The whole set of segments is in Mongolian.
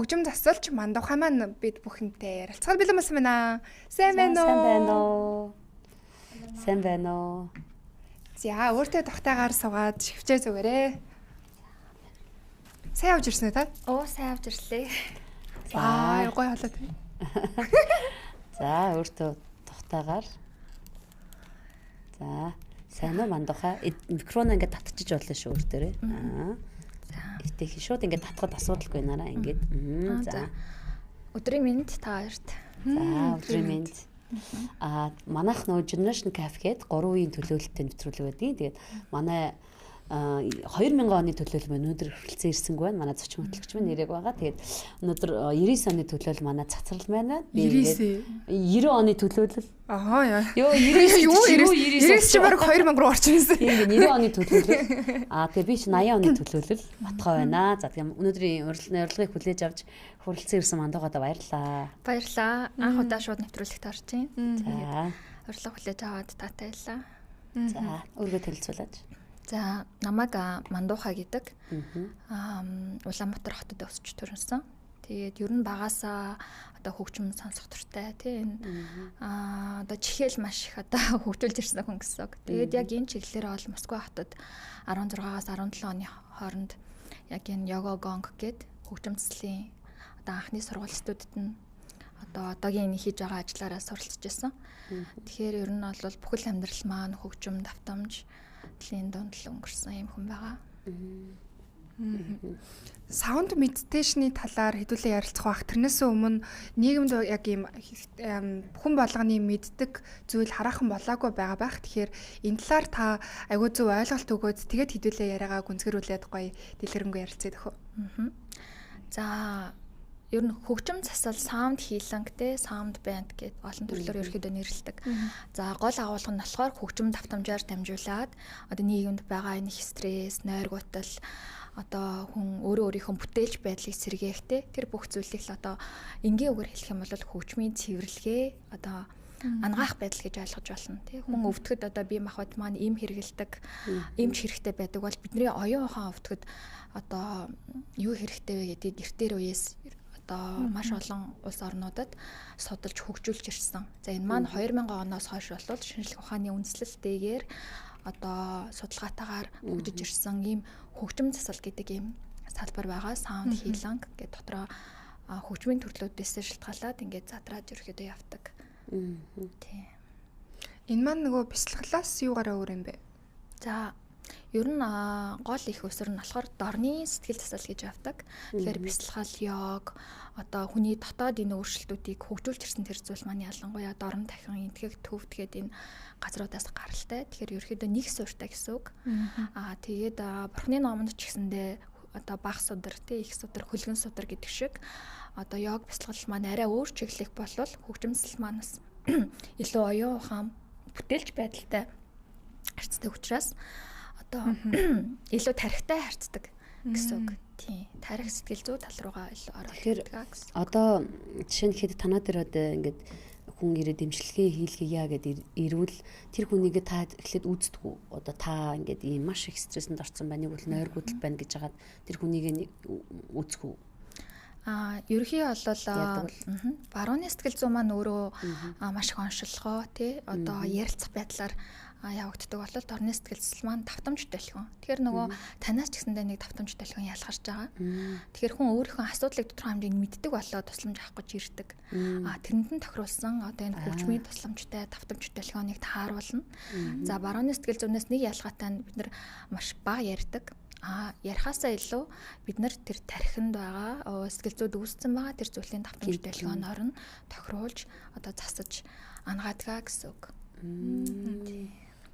хөгжим засалж мандухай маань бид бүхэнтэй ярилцахад бэлэн болсон байна. Сайн байна уу? Сайн байна уу? За өөртөө тогтаагаар суугаад шивчээ зүгээрээ. Сайн явж ирсэн үү та? Сайн явж ирлээ. За гоё болоо тэ. За өөртөө тогтаагаар. За сайн уу мандухай? Микрофон ингээд татчих болно шүү өөртөө. Эвтэйх шууд ингээд татхад асуудалгүй нараа ингээд. За. Өдрийн мэнд та хоёрт. За өдрийн мэнд. Манайх нөгөө Generation Cafe-гээд 3 үеийн төлөөлөлтөд нэвтрүүлэг байдгийг. Тэгээд манай 2000 оны төлөөлөл өнөөдөр эхэлсэн ирсэнгүй байна. Манай зочин хөтлөгч минь нэрэг байгаа. Тэгээд өнөөдөр 99 оны төлөөлөл манай цацрал байна. 90 оны төлөөлөл. Яа. Ёо 99 чи баг 2000 руу орчихсон. Тийм 90 оны төлөөлөл. Тэгээ би чи 80 оны төлөөлөл батгай байна. За тийм өнөөдрийн урилгыг хүлээж авч хүрэлцэн ирсэн мандуугаадаа баярлалаа. Баярлалаа. Анх удаа шууд нэвтрүүлэгт орж байна. За урилга хүлээж аваад таатай байлаа. За өөргөө танилцуулаач. За намайг Мандухай гэдэг. Улаанбаатар хотод өсч төрсөн. Тэгээд ер нь багасаа одоо хөгжим сонсох туртай тийм одоо чихэл маш их одоо хөгжүүлж ирсэн хүн гэсэн. Тэгээд яг энэ чиглэлээр бол Москва хотод 16-аас 17 оны хооронд яг энэ Yoga Gong гэдэг хөгжим төслийн одоо анхны сургалтуудад нь одоо одоогийн хийж байгаа ажлаараа суралцж байсан. Тэгэхээр ер нь бол бүхэл амьдрал маань хөгжим давтамж тлийн донд л өнгөрсөн юм хүн байгаа. Саунд медитейшны талаар хэдүүлээ ярилцах бах. Тэрнээс өмнө нийгэмд яг ийм хүн болгоны мэддэг зүйл хараахан болоогүй байгаа байх. Тэгэхээр энэ талаар та айгүй зөв ойлголт өгөөд тэгээд хэдүүлээ яриагаа гүнзгэрүүлээд гоё дэлгэрэнгүй ярилцъя дөхөө. За ер нь хөгжим засал саунд хилинг те саунд банд гэд олон төрлөөр ерөөхдөө нэрлэдэг. За гол агуулга нь болохоор хөгжим давтамжаар дамжуулаад одоо нийгэмд байгаа энэ стресс, нойргуутал одоо хүн өөрийнхөө бүтээлч байдлыг сэргээх те тэр бүх зүйлийг л одоо энгийн үгээр хэлэх юм бол хөгжмийн цэвэрлэгээ одоо ангаах байдал гэж ойлгож байна тий хүн өвдөхөд одоо бие махбод маань эм хэрэгэлдэг эмч хэрэгтэй байдаг бол бидний оюун ухаан өвдөхөд одоо юу хэрэгтэй вэ гэдэг эртээр үеэс одоо маш олон улс орнуудад судалж хөгжүүлж ирсэн. За энэ маань 2000 оноос хойш болвол шинжлэх ухааны үндэслэлтэйгээр одоо судалгаатаагаар хөгжиж ирсэн ийм хөгжим засал гэдэг ийм салбар байгаа. Sound healing гэдэг дотроо хөгжмийн төрлүүдээс шалтгаалаад ингээд задраад ерөөхдөө явдаг. Тийм. Энэ маань нөгөө бясалгалаас юугаараа өөр юм бэ? За ер нь гол их өсөр нь болохоор дорны сэтгэл засал гэж авдаг. Тэгэхээр бясалгал, йог, одоо хүний дотоод энэ өөрчлөлтүүдийг хөгжүүлж ирсэн тэр зүйл маань ялангуяа дорн дахин энтгэх төвд гэдэг энэ газруудаас гаралтай. Тэгэхээр ерөөхдөө нэг суурьтай гэсэн үг. Тэгээд бурхны номонд ч гэсэндээ одоо баг судар, их судар, хөлгөн судар гэдэг шиг одоо йог бясалгал маань арай өөр чиглэх болвол хөгжим засал маань бас илүү оюун ухаан бүтээлч байдалтай харьцдаг учраас одоо илүү тарихтай харьцдаг гэсэн үг. Тийм. Тарих сэтгэл зүй тал руугаа илүү ороод байгаа гэсэн. Одоо жишээ нь хэд танаа дээр одоо ингээд хүн ирээд дэмжлэгээ хийлгээе гэдэг ирвэл тэр хүнийг та эхлээд үздэггүй. Одоо та ингээд ийм маш их стрессэнд орсон байна. Нэг бол нойргуудал байна гэж хагаад тэр хүнийг үздэггүй. Ерөнхий бол барууны сэтгэл зүй маань өөрөө маш их оншилгоо тий одоо ярилцах байдлаар явагддаг бол дорны сэтгэл зүй маань давтамж төлхөн. Тэгэхээр нөгөө танаас ч гэсэндээ нэг давтамж төлхөн ялгарч байгаа. Тэгэхээр хүн өөрийнхөө асуудлыг тодорхой хэмжээнд мэддэг болоо тусламж авах гэж ирдэг. Тэрэнд нь тохируулсан одоо энэ хөгжмийн тусламжтай давтамж төлхөнийг тааруулна. За барууны сэтгэл зүйнээс нэг ялгаатай нь бид нар маш бага ярьдаг. Ярихаасаа илүү бид нар тэр тархинд байгаа сэтгэл зүйд үүссэн байгаа тэр зүйлийн давтамж төлхөөнд орно тохируулж одоо засаж ангаадаг гэсэн үг.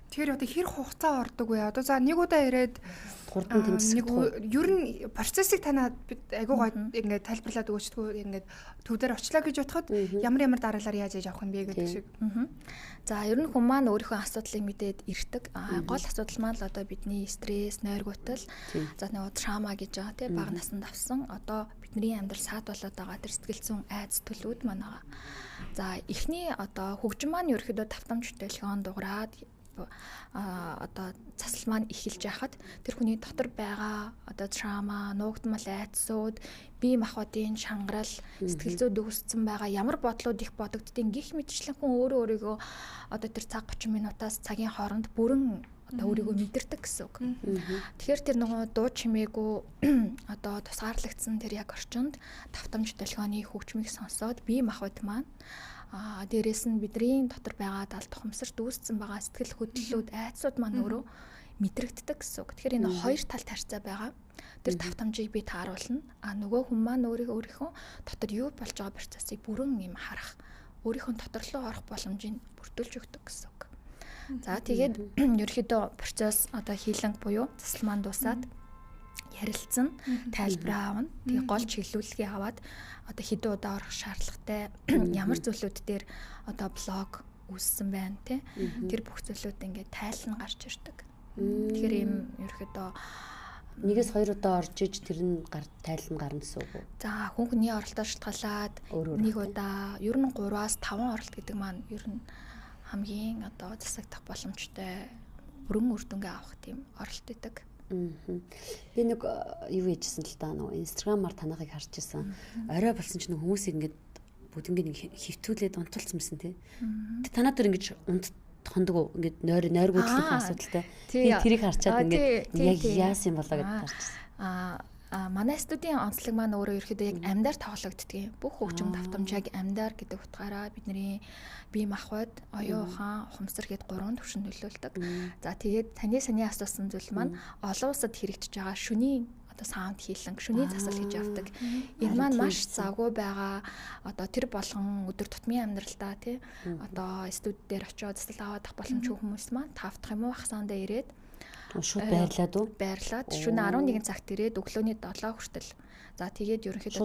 Тэгэхээр одоо хэр хугацаа ордог вэ? Одоо за нэг удаа ирээд хурдан тэмцэх ер нь процессыг танаад айгуу гой ингээд тайлбарлаад өгөөчдгөө ингээд төв дээр очлаа гэж бодоход ямар дараалал яаж явах юм бэ гэдэг шиг. За ер нь хүн маань өөрийнхөө асуудлыг мэдээд ирдэг. Гол асуудал маань л одоо бидний стресс, нойргуутал, за нөгөө трама гэж байгаа тийм бага наснд авсан одоо бидний амьдрал саад болоод байгаа тэр сэтгэл зүйн айц төлөвүүд маань байгаа. За эхний одоо хөгжим маань ерөөхдөө давтамж төлхөнд дуурайд одоо засал маань эхэлж яхад тэр хүний дотор байгаа одоо трама, нуугдмал айдсууд, бие махбодын шангарал, сэтгэл зүйд үүссэн байгаа ямар бодлууд их бодогддгийг гих мэтчлэн хүн өөрийгөө одоо тэр цаг 30 минутаас цагийн хооронд бүрэн одоо өөрийгөө мэдэрдэг гэсэн үг. Тэгэхээр тэр нөгөө дуу чимээгүй одоо тусгаарлагдсан тэр яг орчинд давтамж долгионы хөгжмийг сонсоод бие махбод маань дээрээс нь бидний дотор байгаа далд тухамсарт үүссэн байгаа сэтгэл хөдлөлүүд, айдсууд маань өөрөө мэдрэгддэг гэсэн үг. Тэгэхээр энэ хоёр талт харьцаа байгаа. Тэр давтамжийг би тааруулна. Нөгөө хүн маань өөрийнхөө дотор юу болж байгаа процессыг бүрэн юм харах, өөрийнхөө дотор руу орох боломжийг бүрдүүлж өгдөг гэсэн үг. За тэгээд ерөөхдөө процесс одоо хийлэнг буюу засал маань дуусаад ярилцсан, тайлбар аавна. Тэгээ гол чиглүүлгээ аваад одоо хэдэн удаа орох шаардлагатай, ямар зүйлүүд дээр одоо блог үүссэн байна те. Тэр бүх зүйлүүд ингээд тайлан гарч ирдэг. Тэгэхээр ийм ерөөхдөө нэгээс 2 удаа орж иж тэр нь тайлан гарна гэсэн үг үү? За хүний оролтоор шалтгаалаад нэг удаа ер нь 3-аас 5 оролт гэдэг маань ер нь хамгийн одоо засагдах боломжтой бүрэн үр дүнгээ авах тийм оролт өгдөг. Би нэг юу яжсэн л та нөгөө инстаграмаар танахыг харж ирсэн. Орой болсон чинь хүмүүсийг ингээд бүгднийг хөвтүүлээд унтуулсан мэсэн тий. Танаа дөр ингэж хондог ингээд нойргуудлын асуудалтай. Би тэрийг харчаад ингээд яг яасан болоо гэдээ харчихсан. Манай студийн онцлог маань өөрөө ерөөхдөө яг амьдаар тоглогддгийг. Бүх хөгжим давтамжийг амьдаар гэдэг утгаараа бидний бие махбод, оюун ухаан, ухамсар гэд 3 түвшинд нөлөөлдөг. За тэгээд таны саний асуусан зүйл маань олон улсад хэрэгжиж байгаа шөнийн одоо саунд хийлэнг, шөнийн засал хийж явдаг. Энэ маань маш завгүй байгаа. Одоо тэр болгон өдөр тутмын амьдралдаа тий одоо студи дээр очиод засал аваад боломжгүй хүмүүс маань тавдах юм уу хасаандаа ирээд шууд байрлаад уу? Байрлаад шөнө 11 цагт ирээд өглөөний 7 хүртэл. За тэгээд ерөнхийдөө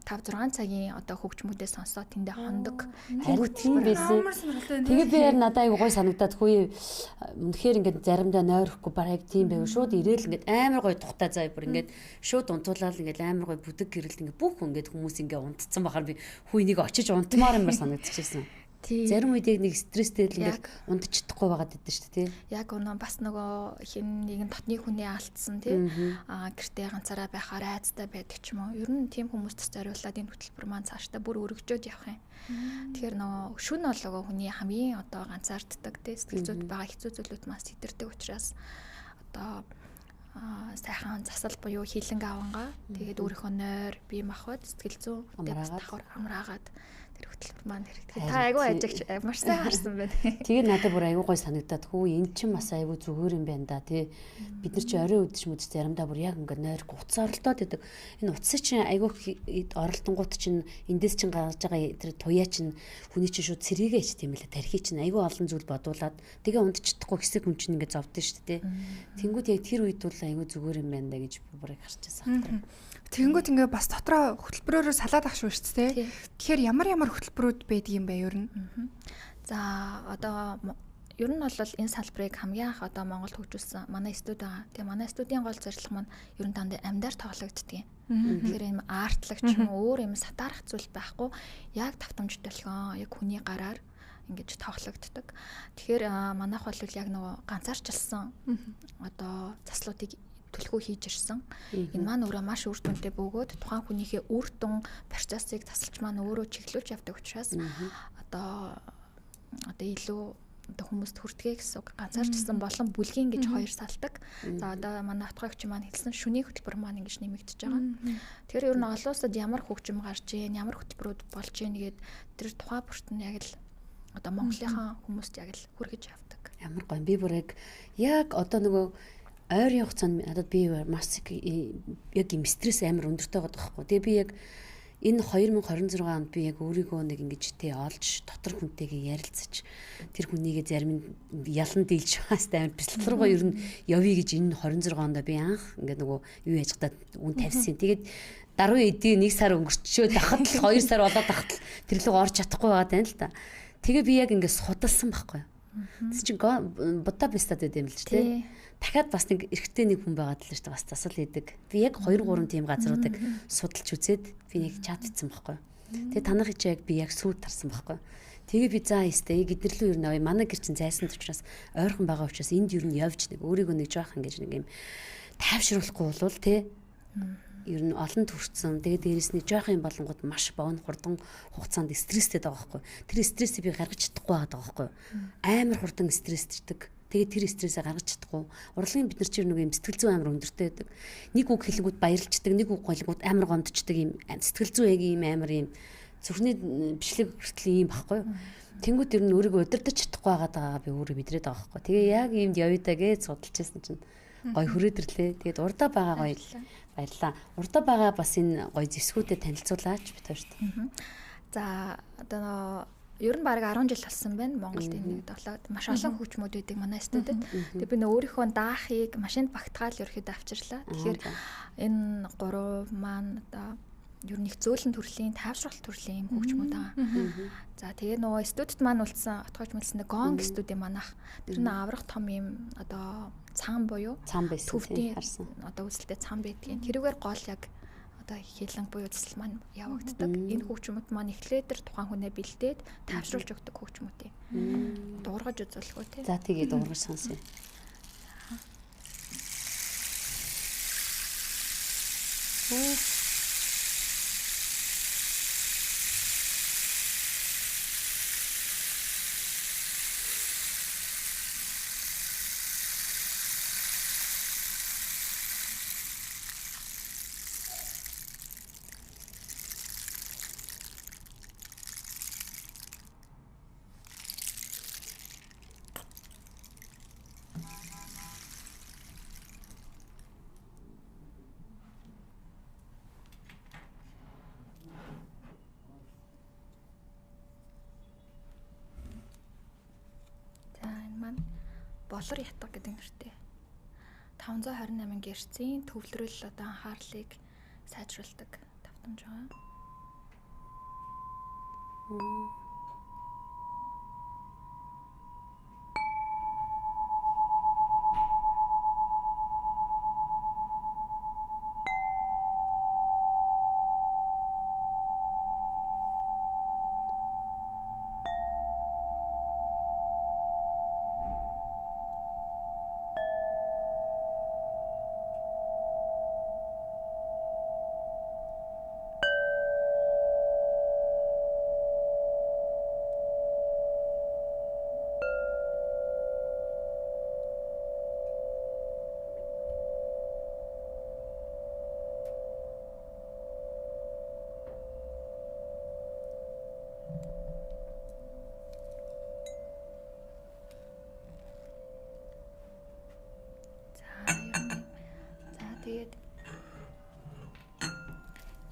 5-6 цагийн одоо хөгжмүүдээ сонсоод тэндээ хондог. Харин тийм байсан. Тэгээд би яар надад айгу гой санагдаад хүү үнэхээр ингээд заримдаа нойрохгүй бараг тийм байв. Шууд ирээл ингээд амар гой тухтай заа бүр ингээд шууд унтуулаад ингээд амар гой бүдэг гэрэлд ингээд бүх ингээд хүмүүс ингээд унтцсан бахаар би хүү энийг очиж унтмаар юмар санагдчихсэн. Зарим үед яг нэг стресстэй л ингээд унтчихдаггүй байгаад идэв шүү дээ тий. Яг өнөө бас нөгөө хин нэгэн дотны хүнээ алдсан тий. Гэртээ ганцаараа байхаар айцтай байдаг ч юм уу. Ер нь тийм хүмүүст зориулаад энэ хөтөлбөр маань цаашдаа бүр өргөжөөд явах юм. Тэгэхээр нөгөө шүн болгоо хүний хамгийн одоо ганцаарддаг тий. Сэтгэл зүйд байгаа хэцүү зүйлүүд маань сэтэрдэг учраас одоо сайхан засал буюу хилэнг авангаа тэгээд өөрийнхөө нойр, бие махбод, сэтгэл зүй давхар амраагаад тэр хөтөлбөр маань хэрэгтэй. Та айгүй ажигч маш сайн харсан байна. Тэгээд надад бүр айгүй гой санагдаад хүү эн чинь бас айгүй зүгээр юм байна да тий. Бид нар чи орой үдши мүдс заримдаа бүр яг ингээд нойр уцаа оролдоод байдаг. Энэ уцсан чинь айгүй оролдонгууд чинь эндээс чинь гарч байгаа тэр туяа чинь хүний чинь шууд цэрээгээ ич тийм байлаа. Тархи чинь айгүй олон зүйл бодуулаад тэгээ унтчихдаггүй хэсэг хүн чинь ингээд зовдсон шүү дээ тий. Тэнгүүд яг тэр үед бол айгүй зүгээр юм байна да гэж бүрийг харчихсан. Тэгэнгүүт ингээ бас дотроо хөтөлбөрөөрөө салаад ах шүү дээ. Тэгэхээр ямар хөтөлбөрүүд байдгийм бэ ер нь? За одоо ер нь бол энэ салбарыг хамгийн анх одоо Монголд хөгжүүлсэн манай студи байгаа. Тэгээ манай студийн гол зорилго маань ер нь дандаа амьдаар тоглогддөг. Тэгэхээр юм артлаг ч юм уу өөр юм сатаарах зүйл байхгүй. Яг давтамж долгион яг хүний гараар ингэж тоглогддог. Тэгэхээр манайх бол яг нөгөө ганцаарчилсан одоо заслуудыг төлхөө хийж ирсэн. Энэ маань өөрөө маш үр дүнтэй бөгөөд тухайн хүнийхээ үр дүн процессыг тасалж маань өөрөө чиглүүлж явдаг учраас одоо илүү одоо хүмүүст хүртгээ гэсэн үг. Ганцаарчилсан болон бүлгийн гэж хоёр салдаг. За одоо манай отгойгч маань хэлсэн шөнийн хөтөлбөр маань ингэж нэмэгдэж байгаа. Тэгэхээр ер нь олон улсад ямар хөгжим гарч ийн, ямар хөтөлбөрүүд болж ийн гэгээд тэр тухайн бүрт нь яг л одоо Монголынхаа хүмүүст яг л хүргэж явдаг. Ямар гоё би бүр яг одоо нөгөө ойрын хугацаанд надад би маш яг юм стресс амар өндөртэй байгаа байхгүй. Тэгээ би яг энэ 2026 онд би яг өөрийгөө нэг ингэж тий олж дотор хүнтэйгээ ярилцаж тэр хүнийгээ зарим нь ялан дийлж хааст амар бэлтгэргоо ер нь явъя гэж энэ 26 онд би анх ингээд нөгөө юу яж гадаа үн тавьсан. Тэгээд даруй эдийн 1 сар өнгөрчөө дахад л 2 сар болоод дахад тэр луг орж чадахгүй байгаа тань л та. Тэгээ би яг ингээд судалсан байхгүй. Тэс чинь Будапештад байд юм л ч тий. Дахиад бас нэг эрэгтэй нэг хүн байгаад л шүү дээ бас засал хийдэг. Би яг 2-3 тийм газруудыг судалж үзээд би нэг чат хийсэн байхгүй. Тэгээ танахыг чи яг би яг сүйд тарсан байхгүй. Тэгээ би заа истэ гэдэрлүү ер нь манай гэр чин зайсан учраас ойрхон байгаа учраас энд ер нь явж нэг өөрийгөө нэг жоох ингэж нэг юм тайвшруулахгүй болвол те ер нь олон төрцөн тэгээ дээрэс нь жоох юм болонгууд маш богино хурдан хугацаанд стресстэй байгаа байхгүй. Тэр стрессийг би гаргаж чадахгүй байгаа байхгүй. Амар хурдан стресстэй. Тэгээд тэр стрессээ гаргаж чадахгүй. Урлагийн бид нар чинь нэг юм сэтгэл зүйн амар өндөртэй байдаг. Нэг үг хэлэнгүүд баярлцдаг, нэг үг хэлэнгүүд амар гомдчдаг юм сэтгэл зүй яг юм амар юм зүрхний бичлэг хүртэл юм баггүй. Тэнгүүд ер нь өөрийгөө удирдах чадахгүй байгаа би өөрөө мэдрээд байгаа байхгүй. Тэгээ яг иймд явъя гэж судалжсэн чинь гой хүрээдэрлээ. Тэгээд урдаа байгаа гоё баярлаа. Урдаа байгаа бас энэ гоё зэвсгүүдэд танилцуулаач бид хоёрт. За одоо ер нь баг 10 жил болсон байна Монголд энэ тоглоод маш олон хөгжмүүд үүдэг манай студид. Тэгээ би өөрийнхөө даахыг машинд багтгаал ерөөхдөө авчирлаа. Тэгэхээр энэ 3 маань одоо ер нь их зөөлөн төрлийн тайвшруулалт төрлийн хөгжмүүд байгаа. За тэгээ нөгөө студид маань үлдсэн отгойч мэлсэн гонг студи манах тэр нь аврах том юм одоо цаан буюу цаан байсан тийм харсан. Одоо үзэлтэй цаан байдгийн тэрүүгээр гол яг одоо хилэн буюу үзэл маань явагддаг. Энэ хөгжмөд маань эхлээд тэр тухайн хүнээ бэлдээд тайвшруулж өгдөг хөгжмүүд юм. Дуургаж үзүүлэх үү тийм. За тэгээ дуургаж сонсъё. Болор ятга гэдэг нэртэй 528 гэрцийн төвлөрөл одоо анхаарлыг сайжруулдаг давтамж байгаа.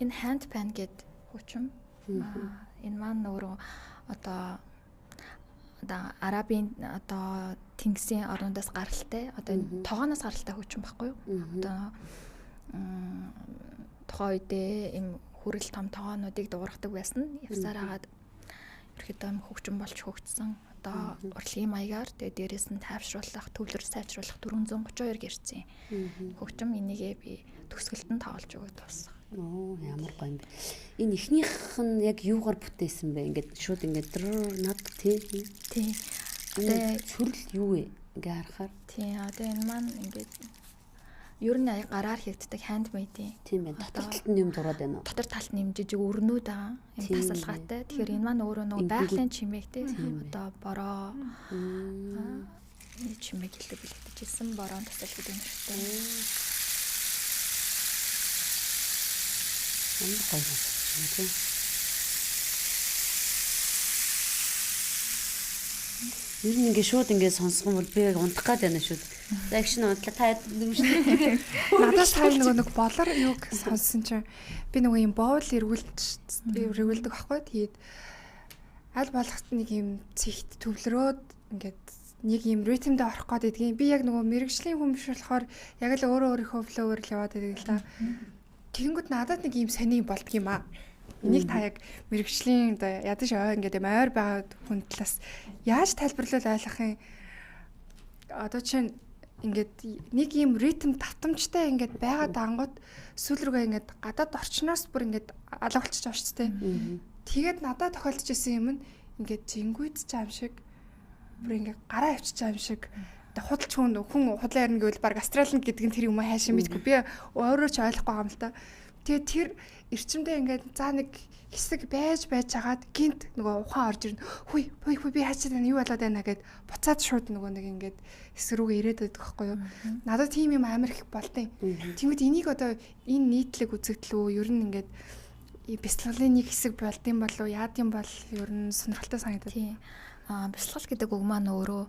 Энэ handpan гэдэг хөгжим. Энэ маань өөрөө одоо арабын одоо тэнгисийн орнуудаас гаралтай одоо тогооноос гаралтай хөгжим байхгүй юу? Одоо тухайн үедээ им хүрэл том тогоонуудыг дуургадаг байсан. Явсаар хагаад ерөөхдөө хөгжим болж хөгжсөн. Одоо урлагийн маягаар тэгээ дээрээс нь тайвшруулах, төвлөрч сайжруулах 432 гэрцэн хөгжим энийгээ би төгсгөлтөнд тоглож өгöd болсон. Ямар гоё юм бэ. Энэ ихнийх нь яг юугаар бүтээсэн бэ? Ингээд шууд ингээд над тий. Тэгээ чүрэл юу вэ? Ингээ харахаар. Тий. Одоо энэ маань ингээд ер нь гараар хийгддэг handmade. Тийм байна. Дотор талд нь юм дураад байна уу? Дотор талд нь юм жижиг өрнүүд байгаа. Юм тасалгаатай. Тэгэхээр энэ маань өөрөө нөгөө байгалийн чимээг тий. Одоо бороо чимээг хэлдэг бэлтгэжсэн бороон тасал гэдэг нэртэй. Ямар гоё юм тийм. Ер нь ингээ шууд ингээ сонсох юм бол би яг унтах гээд байна шүү. За их шинэ унтлаа та юм шиг. Надад сайн нэг болор юг сонссон чинь би нөгөө юм боол эргүүлдэг байхгүй. Тэгээд аль болохт нэг юм цэгт төвлөрөөд ингээд нэг юм ритмдээ орох гээд байдгийн. Би яг нөгөө мэрэгжлийн хүн биш болохоор яг л өөрийнхөө флоуэр л яваад байдаг л да. Тэгэнгүүт надад нэг юм сони болдго юм аа. Энийг та яг мэрэгжлийн оо ядаж ингээд юм ойр байгаа хүн талаас яаж тайлбарлуул ойлгох юм. Одоо чинь ингээд нэг юм ритм татамжтай ингээд байгаа дангууд сүүл рүүгээ ингээд гадаад орчноос бүр ингээд алга болчих жоочтой. Тэгээд надад тохиолдож исэн юм нь ингээд зингүйд ч юм шиг бүр ингээд гараа авчиж байгаа юм шиг худалч хүн худлаа ярина гэвэл баг астралинг гэдэг нь тэр юм хайшин мэдгүй би өөрөө ч ойлгохгүй байгаа юм л та. Тэгээ тэр эрчимдээ ингээд за нэг хэсэг байж хагаад гинт нөгөө ухаан орж ирнэ. Хүй би хаачаад байна юу болоод байна гэд буцаад шууд нөгөө нэг ингээд хэсэг рүүгээ ирээд байдаг байхгүй юу. Надад тийм юм амар их болтой. Тэгмэд энийг одоо энэ нийтлэг үзэгдэл үү ер нь ингээд бяцлаглалын нэг хэсэг болдсон болов яад юм бол ер нь сонирхолтой санагдав. Тийм. Бяцлал гэдэг үг маань өөрөө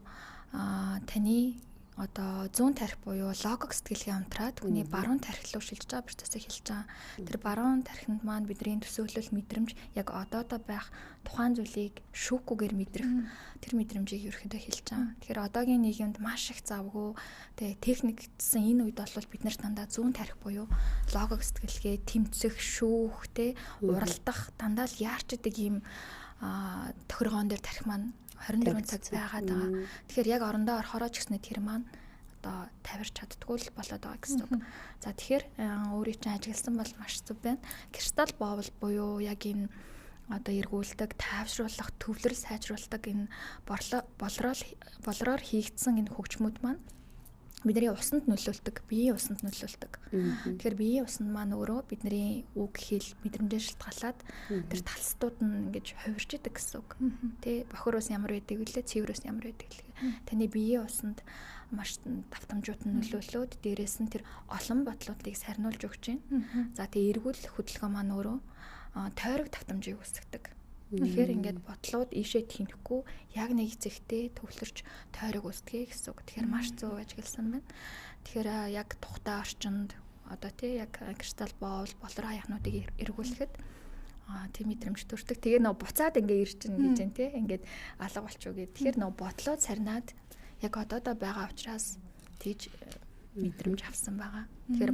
таны одоо зүүн тархи буюу логик сэтгэлгээ хамтраад хүний баруун тархи руу шилжиж байгаа процессыг хэлж байгаа. Тэр баруун тархинд маань бидний төсөөлөл мэдрэмж яг одоодоо байх тухайн зүйлийг шүүхгүйгээр мэдрэх тэр мэдрэмжийг ерөөхдөө хэлж байгаа. Тэгэхээр одоогийн нийгэмд маш их завгүй тэгээ техникдсэн энэ үед бол бид нар дандаа зүүн тархи буюу логик сэтгэлгээ тэмцэх, шүүх, тэ уралдах дандаа л яарчдаг ийм тохиргоон дээр тархи маань 24 цаг байгаад байгаа. Тэгэхээр яг орондоо орохороо ч гэснээр тэр маань одоо тавирч чаддгүй л болоод байгаа гэсэн үг. За тэгэхээр өөрийн чинь ажигласан бол маш зөв байна. Кристалл боовл буюу яг энэ одоо эргүүлдэг, тайвшруулах, төвлөрөл сайжруулдаг энэ болроор хийгдсэн энэ хөгжмүүд маань бидний усанд нөлөөлдөг, биеийн усанд нөлөөлдөг. Тэгэхээр биеийн усанд маань өөрөө бидний үг хэл мэдрэмжээр шалтгаалаад тэр талстууд нь ингэж хувирч идэг гэсэн үг. Тэ бохир ус ямар байдаг вүлээ, цэвэр ус ямар байдаг лээ. Таны биеийн усанд маш давтамжууд нь нөлөөлөөд дээрээс нь тэр олон бодлуудыг сарниулж өгч байна. За тэгээ эргүүл хөдөлгөөн маань өөрөө тойрог давтамжийг үүсгдэг. Тэгэхээр ингээд бодлууд ийшээ тэнхгүй яг нэг зэгтээ төвлөрч тойрог үүсгэе гэсэн үг. Тэгэхээр маш зөв ажигласан байна. Тэгэхээр яг тухтай орчинд одоо тий яг кристалл боовл болроо хаяхнуудыг эргүүлэхэд тийм мэдрэмж төрдөг. Тэгээ нөө буцаад ингээ ирж гин гэж байна тий. Ингээд алга болчихоо гэд. Тэгэхээр нөө бодлоо сарнаад яг одоодоо байгаа учраас тийж мэдрэмж авсан байгаа. Тэгэхээр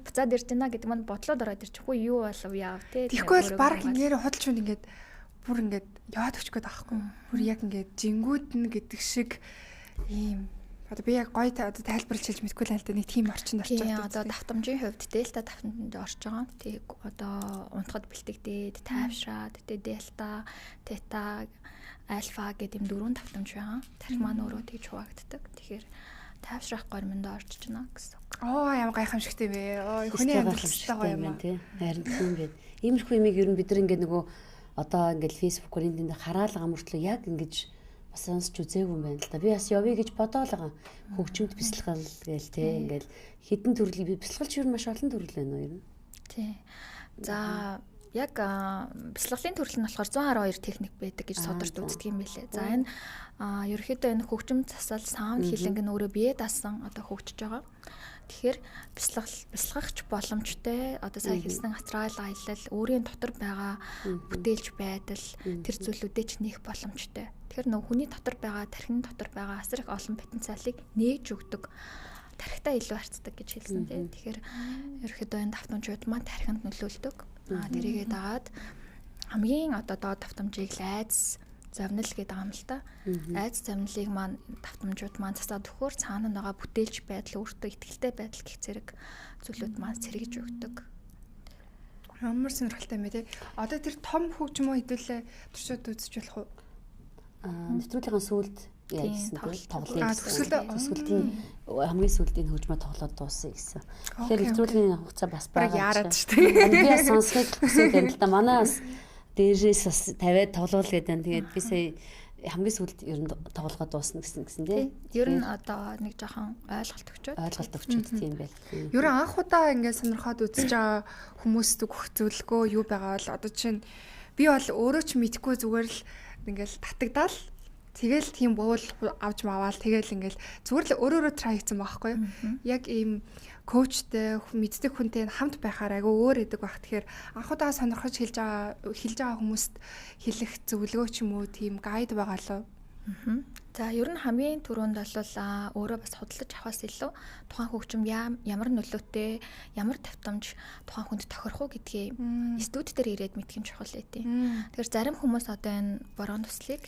буцаад ирж байна гэдэг маань бодлоод ороод ирчихгүй юу болов яав те. Тэгэхгүй бол баг ингээд худалч хүн ингээд бүр ингээд яваад өчгöd аахгүй. Бүр яг ингээд жингүүд нь гэдэг шиг ийм одоо би яг гоё одоо тайлбарлаж хэлж мэдгүй л да нэг тийм орчинд орчод. Тийм одоо давтамжийн хувьд дельта давтамжинд орж байгаа. Тэг одоо унтахад бэлтгэдээд тайвшраад тэ дельта, тета, альфа гэдэг юм дөрвөн давтамж байгаа. Тархи маань өөрөө тэгж хуваагддаг. Тэгэхээр тайвшрах гормонд орж байна гэсэн. Ямар гайхамшигтай бэ. Хүний амьдралтай гоё юм тий. Харин тийм байд. Иймэрхүү юмыг ер нь бид нар ингээд нөгөө одоо ингээд фэйсбүүкээр энд хараал гамөртлөө яг ингэж бас сонсч үзээгүй юм байна л да. Би бас явъя гэж бодоол байгаа. Хөгжимд бяцлал гээл тий. Ингээд хідэн төрлийн бяцлагч ер нь маш олон төрөл байна уу ер нь. Тий. За яг бяцлаглалын төрөл нь болохоор 112 техник байдаг гэж содорч үздэг юм байлээ. За энэ ерөөхдөө энэ хөгжим засал саунд хилэнг нь өөрөө бие даасан одоо хөгжиж байгаа. Тэгэхээр бяцлагч боломжтой одоо сайн хэлсэн астрал аялал өөрийн дотор байгаа бүтээлч байдал тэр зүйлүүдээ ч нээх боломжтой. Тэгэхээр нөх хүний дотор байгаа тархины дотор байгаа асар их олон потенциалыг нээж өгдөг. Тархитаа илүү харцдаг гэж хэлсэн тийм. Тэгэхээр ерөөхдөө энэ давтамжууд маань тархинд нөлөөлдөг. Тэрийгээ дагаад хамгийн одоо доод давтамжийг айдас завнал гэдэг юм л та. Айдас завналыг маань давтамжууд маань засаад өгөхөөр цаана байгаа бүтээлч байдал өөртөө ихтэй байдал гэх зэрэг зүйлүүд маань сэргэж өгдөг. Ямар сонирхолтой юм бэ те. Одоо тэр том хөгжмөө хэдүүлээ туршид үзэж болох уу? Нэвтрүүлгийн сүлд яасан тоглолын төсөлтийн хамгийн сүүлдийн хөгжмөө тоглоод дууссан гэсэн. Тэгэхээр нэвтрүүлгийн хугацаа бас байгаа. Яарад шүү дээ. Би сонсохыг хүсэж байна л да. Манай бас дээрээс бас 50-аад тоглоул гэдэг юм. Тэгээд би сая хамгийн сүүлд ер нь тоглоод дуусна гэсэн тийм. Ер нь одоо нэг жоохон ойлголт өгчөөд тийм байл. Ер нь анх удаа ингээд сонирхоод үзэж байгаа хүмүүст өгөх зөвлөгөө юу байгаа бол одоо чинь би бол өөрөө ч мэдгүй зүгээр л ингээд татагдаал тэгэл тийм бөөл авч маваал тэгэл ингээл зүгээр л өөрөөрөө try хийсэн байхгүй юу. Яг ийм коучтэй мэддэг хүнтэй хамт байхаар айгүй өөр идэг байх. Тэгэхээр анх удаа сонирхож хэлж байгаа хүмүүст хэлэх зөвлөгөө ч юм уу тийм гайд байгаа лөө. За ер нь хамгийн түрүүнд бол өөрөө бас худалдаж авахаас илүү тухайн хөгжим ямар нөлөөтэй, ямар давтамж тухайн хүнд тохирох уу гэдгийг студи дээр ирээд мэдэх юм чухал лээ. Тэгэхээр зарим хүмүүс одоо энэ борон туслыг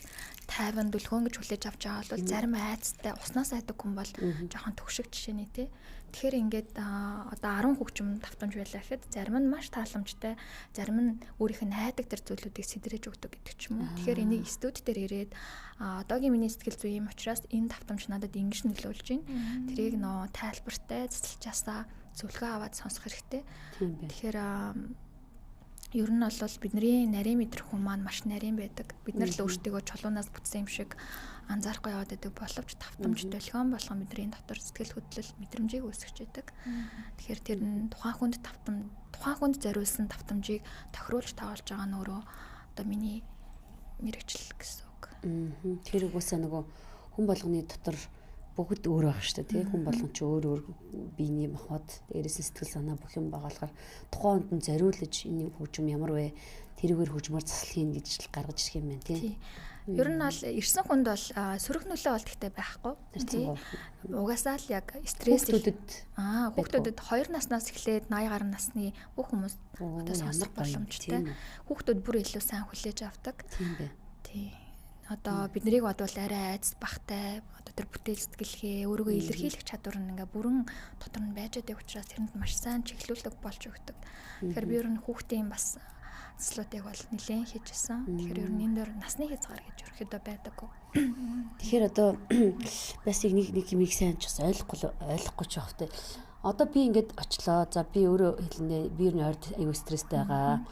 тайван дүлгөөн гэж хүлээж авч байгаа бол зарим айцтай уснаас айдаг хүн бол жоохон төгшөг жишээ нэ тий. Тэгэхээр ингээд одоо 10 хөгжим давтамж байлаа гэхэд зарим нь маш тааламжтай, зарим нь өөрийнх нь хайдаг тэр зүйлүүдийг сэдрэж өгдөг гэдэг ч юм уу. Тэгэхээр энийг студ дээр ирээд одоогийн миний сэтгэл зүй юм учраас энэ давтамж надад ингэж нөлөөлж байна. Тэрийг нөө тайлбартай цэцэлжаасаа зөвлөгөө аваад сонсох хэрэгтэй. Тэгэхээр ер нь бол бидний нарийн мэдрэх хүн маань маш нарийн байдаг. Бид нар л өөрсдөө чулуунаас бүтсэн юм шиг анзаарахгүй яваад байдаг боловч давтамж долгион болгон бидний дотор сэтгэл хөдлөл мэдрэмжийг үүсгэж байдаг. Тэгэхээр тэр нь тухайн хүнд зориулсан давтамжийг тохируулж таавалж байгаа нь өөрөө одоо миний мэрэгчлэл гэсэн үг. Тэр үгүйсээ нөгөө хүн болгоны дотор бүгд өөр байх шүү дээ. Хүн болгон ч өөр биений махбод, дээрээс сэтгэл санаа бүх юм байгуулахаар тухайн хүнд нь зориулж энэ хөгжим ямар вэ? Тэрүүгээр хөгжмөр заслахын гэж гаргаж ирэх юм байна тий. Ер нь бол ирсэн хүнд бол сөрөг нөлөө бол тэгтэй байхгүй. Угаасаа л яг стресс хүүхдүүдэд 2 наснаас эхлээд 80 гаруй насны бүх хүмүүс одоо сонсох боломжтой. Хүүхдүүд бүр илүү сайн хүлээж авдаг. Тийм. Одоо биднийг бодвол арай айц бахтай одоо тэр бүтээл сэтгэлгээ өөрийгөө илэрхийлэх чадвар нь ингээ бүрэн дотор нь байж байгаа учраас тэрэнд маш сайн чиглүүлэг болж өгдөг. Тэгэхээр би ер нь хүүхдийн бас заслуудыг бол нэлээд хийжсэн. Тэгэхээр ер нь энэ дээр насны хязгаар гэж ерөөхдөө байдаг. Тэгэхээр одоо бас нэг юм их сайн ч бас ойлгохгүй ч явахтай. Одоо би ингээд очлоо. За би өөрөө хэлнэ. Би ер нь ойд аюу стресстэй байгаа.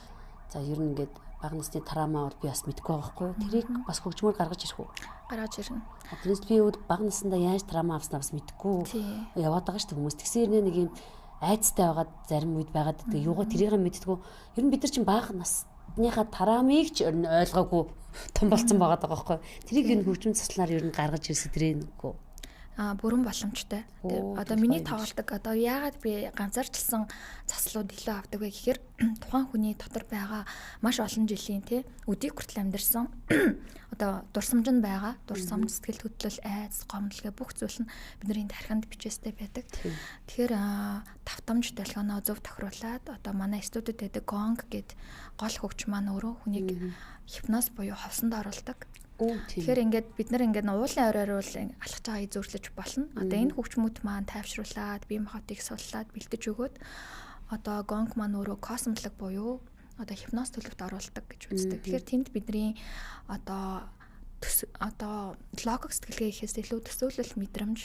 За ер нь ингээд бага насны травма бол би бас мэдгүй байгаа байхгүй юу? Тэрийг бас хөгжмөр гаргаж ирэх үү? Гаргаж ирнэ. Тэрээс би бага наснда яаж травма авснаа бас мэдгүй яваад байгаа шүү дээ хүмүүс. Тэгсээр нэг юм айцтай байгаа зарим үед байгаад байдаг. Юугаа тэрийг мэддэггүй. Ер нь бид нар чинь бага насныхаа травмыг ч ойлгоогүй том болцсон байгаа байхгүй юу? Тэрийг ер нь хөгжмөн заслаар ер нь гаргаж ирсэн тэрэнэгүй. Бүрэн боломжтой. Одоо миний тавалдаг одоо яагаад би ганцаарчлсан заслууд илүү авдаг вэ гэхээр тухайн хүний дотор байгаа маш олон жилийн өдийг хүртэл амьдэрсэн одоо дурсамж нь байгаа. Дурсамж, сэтгэл хөдлөл, айц, гомдлого бүх зүйл нь бидний тархинд бичээстэй байдаг. Тэгэхээр давтамж долгионоо зөв тохируулаад одоо манай студид байдаг гонг гэд гол хөгж маань өөрөө хүнийг хипноз буюу ховсонд оруулдаг. Тэгэхээр ингээд бид нар ингээд уулын оройрол алхаж байгааг зөөрлөж болно. Одоо энэ хөгжмүүд маань тайвшруулад, бие махбодыг суллаад бэлдэж өгөөд одоо гонг маань өөрөө космолог буюу одоо хипноз төлөвт оруулдаг гэж үздэг. Тэгэхээр тэнд бидний одоо логик сэтгэлгээ ихээс илүү төсөөлөл мэдрэмж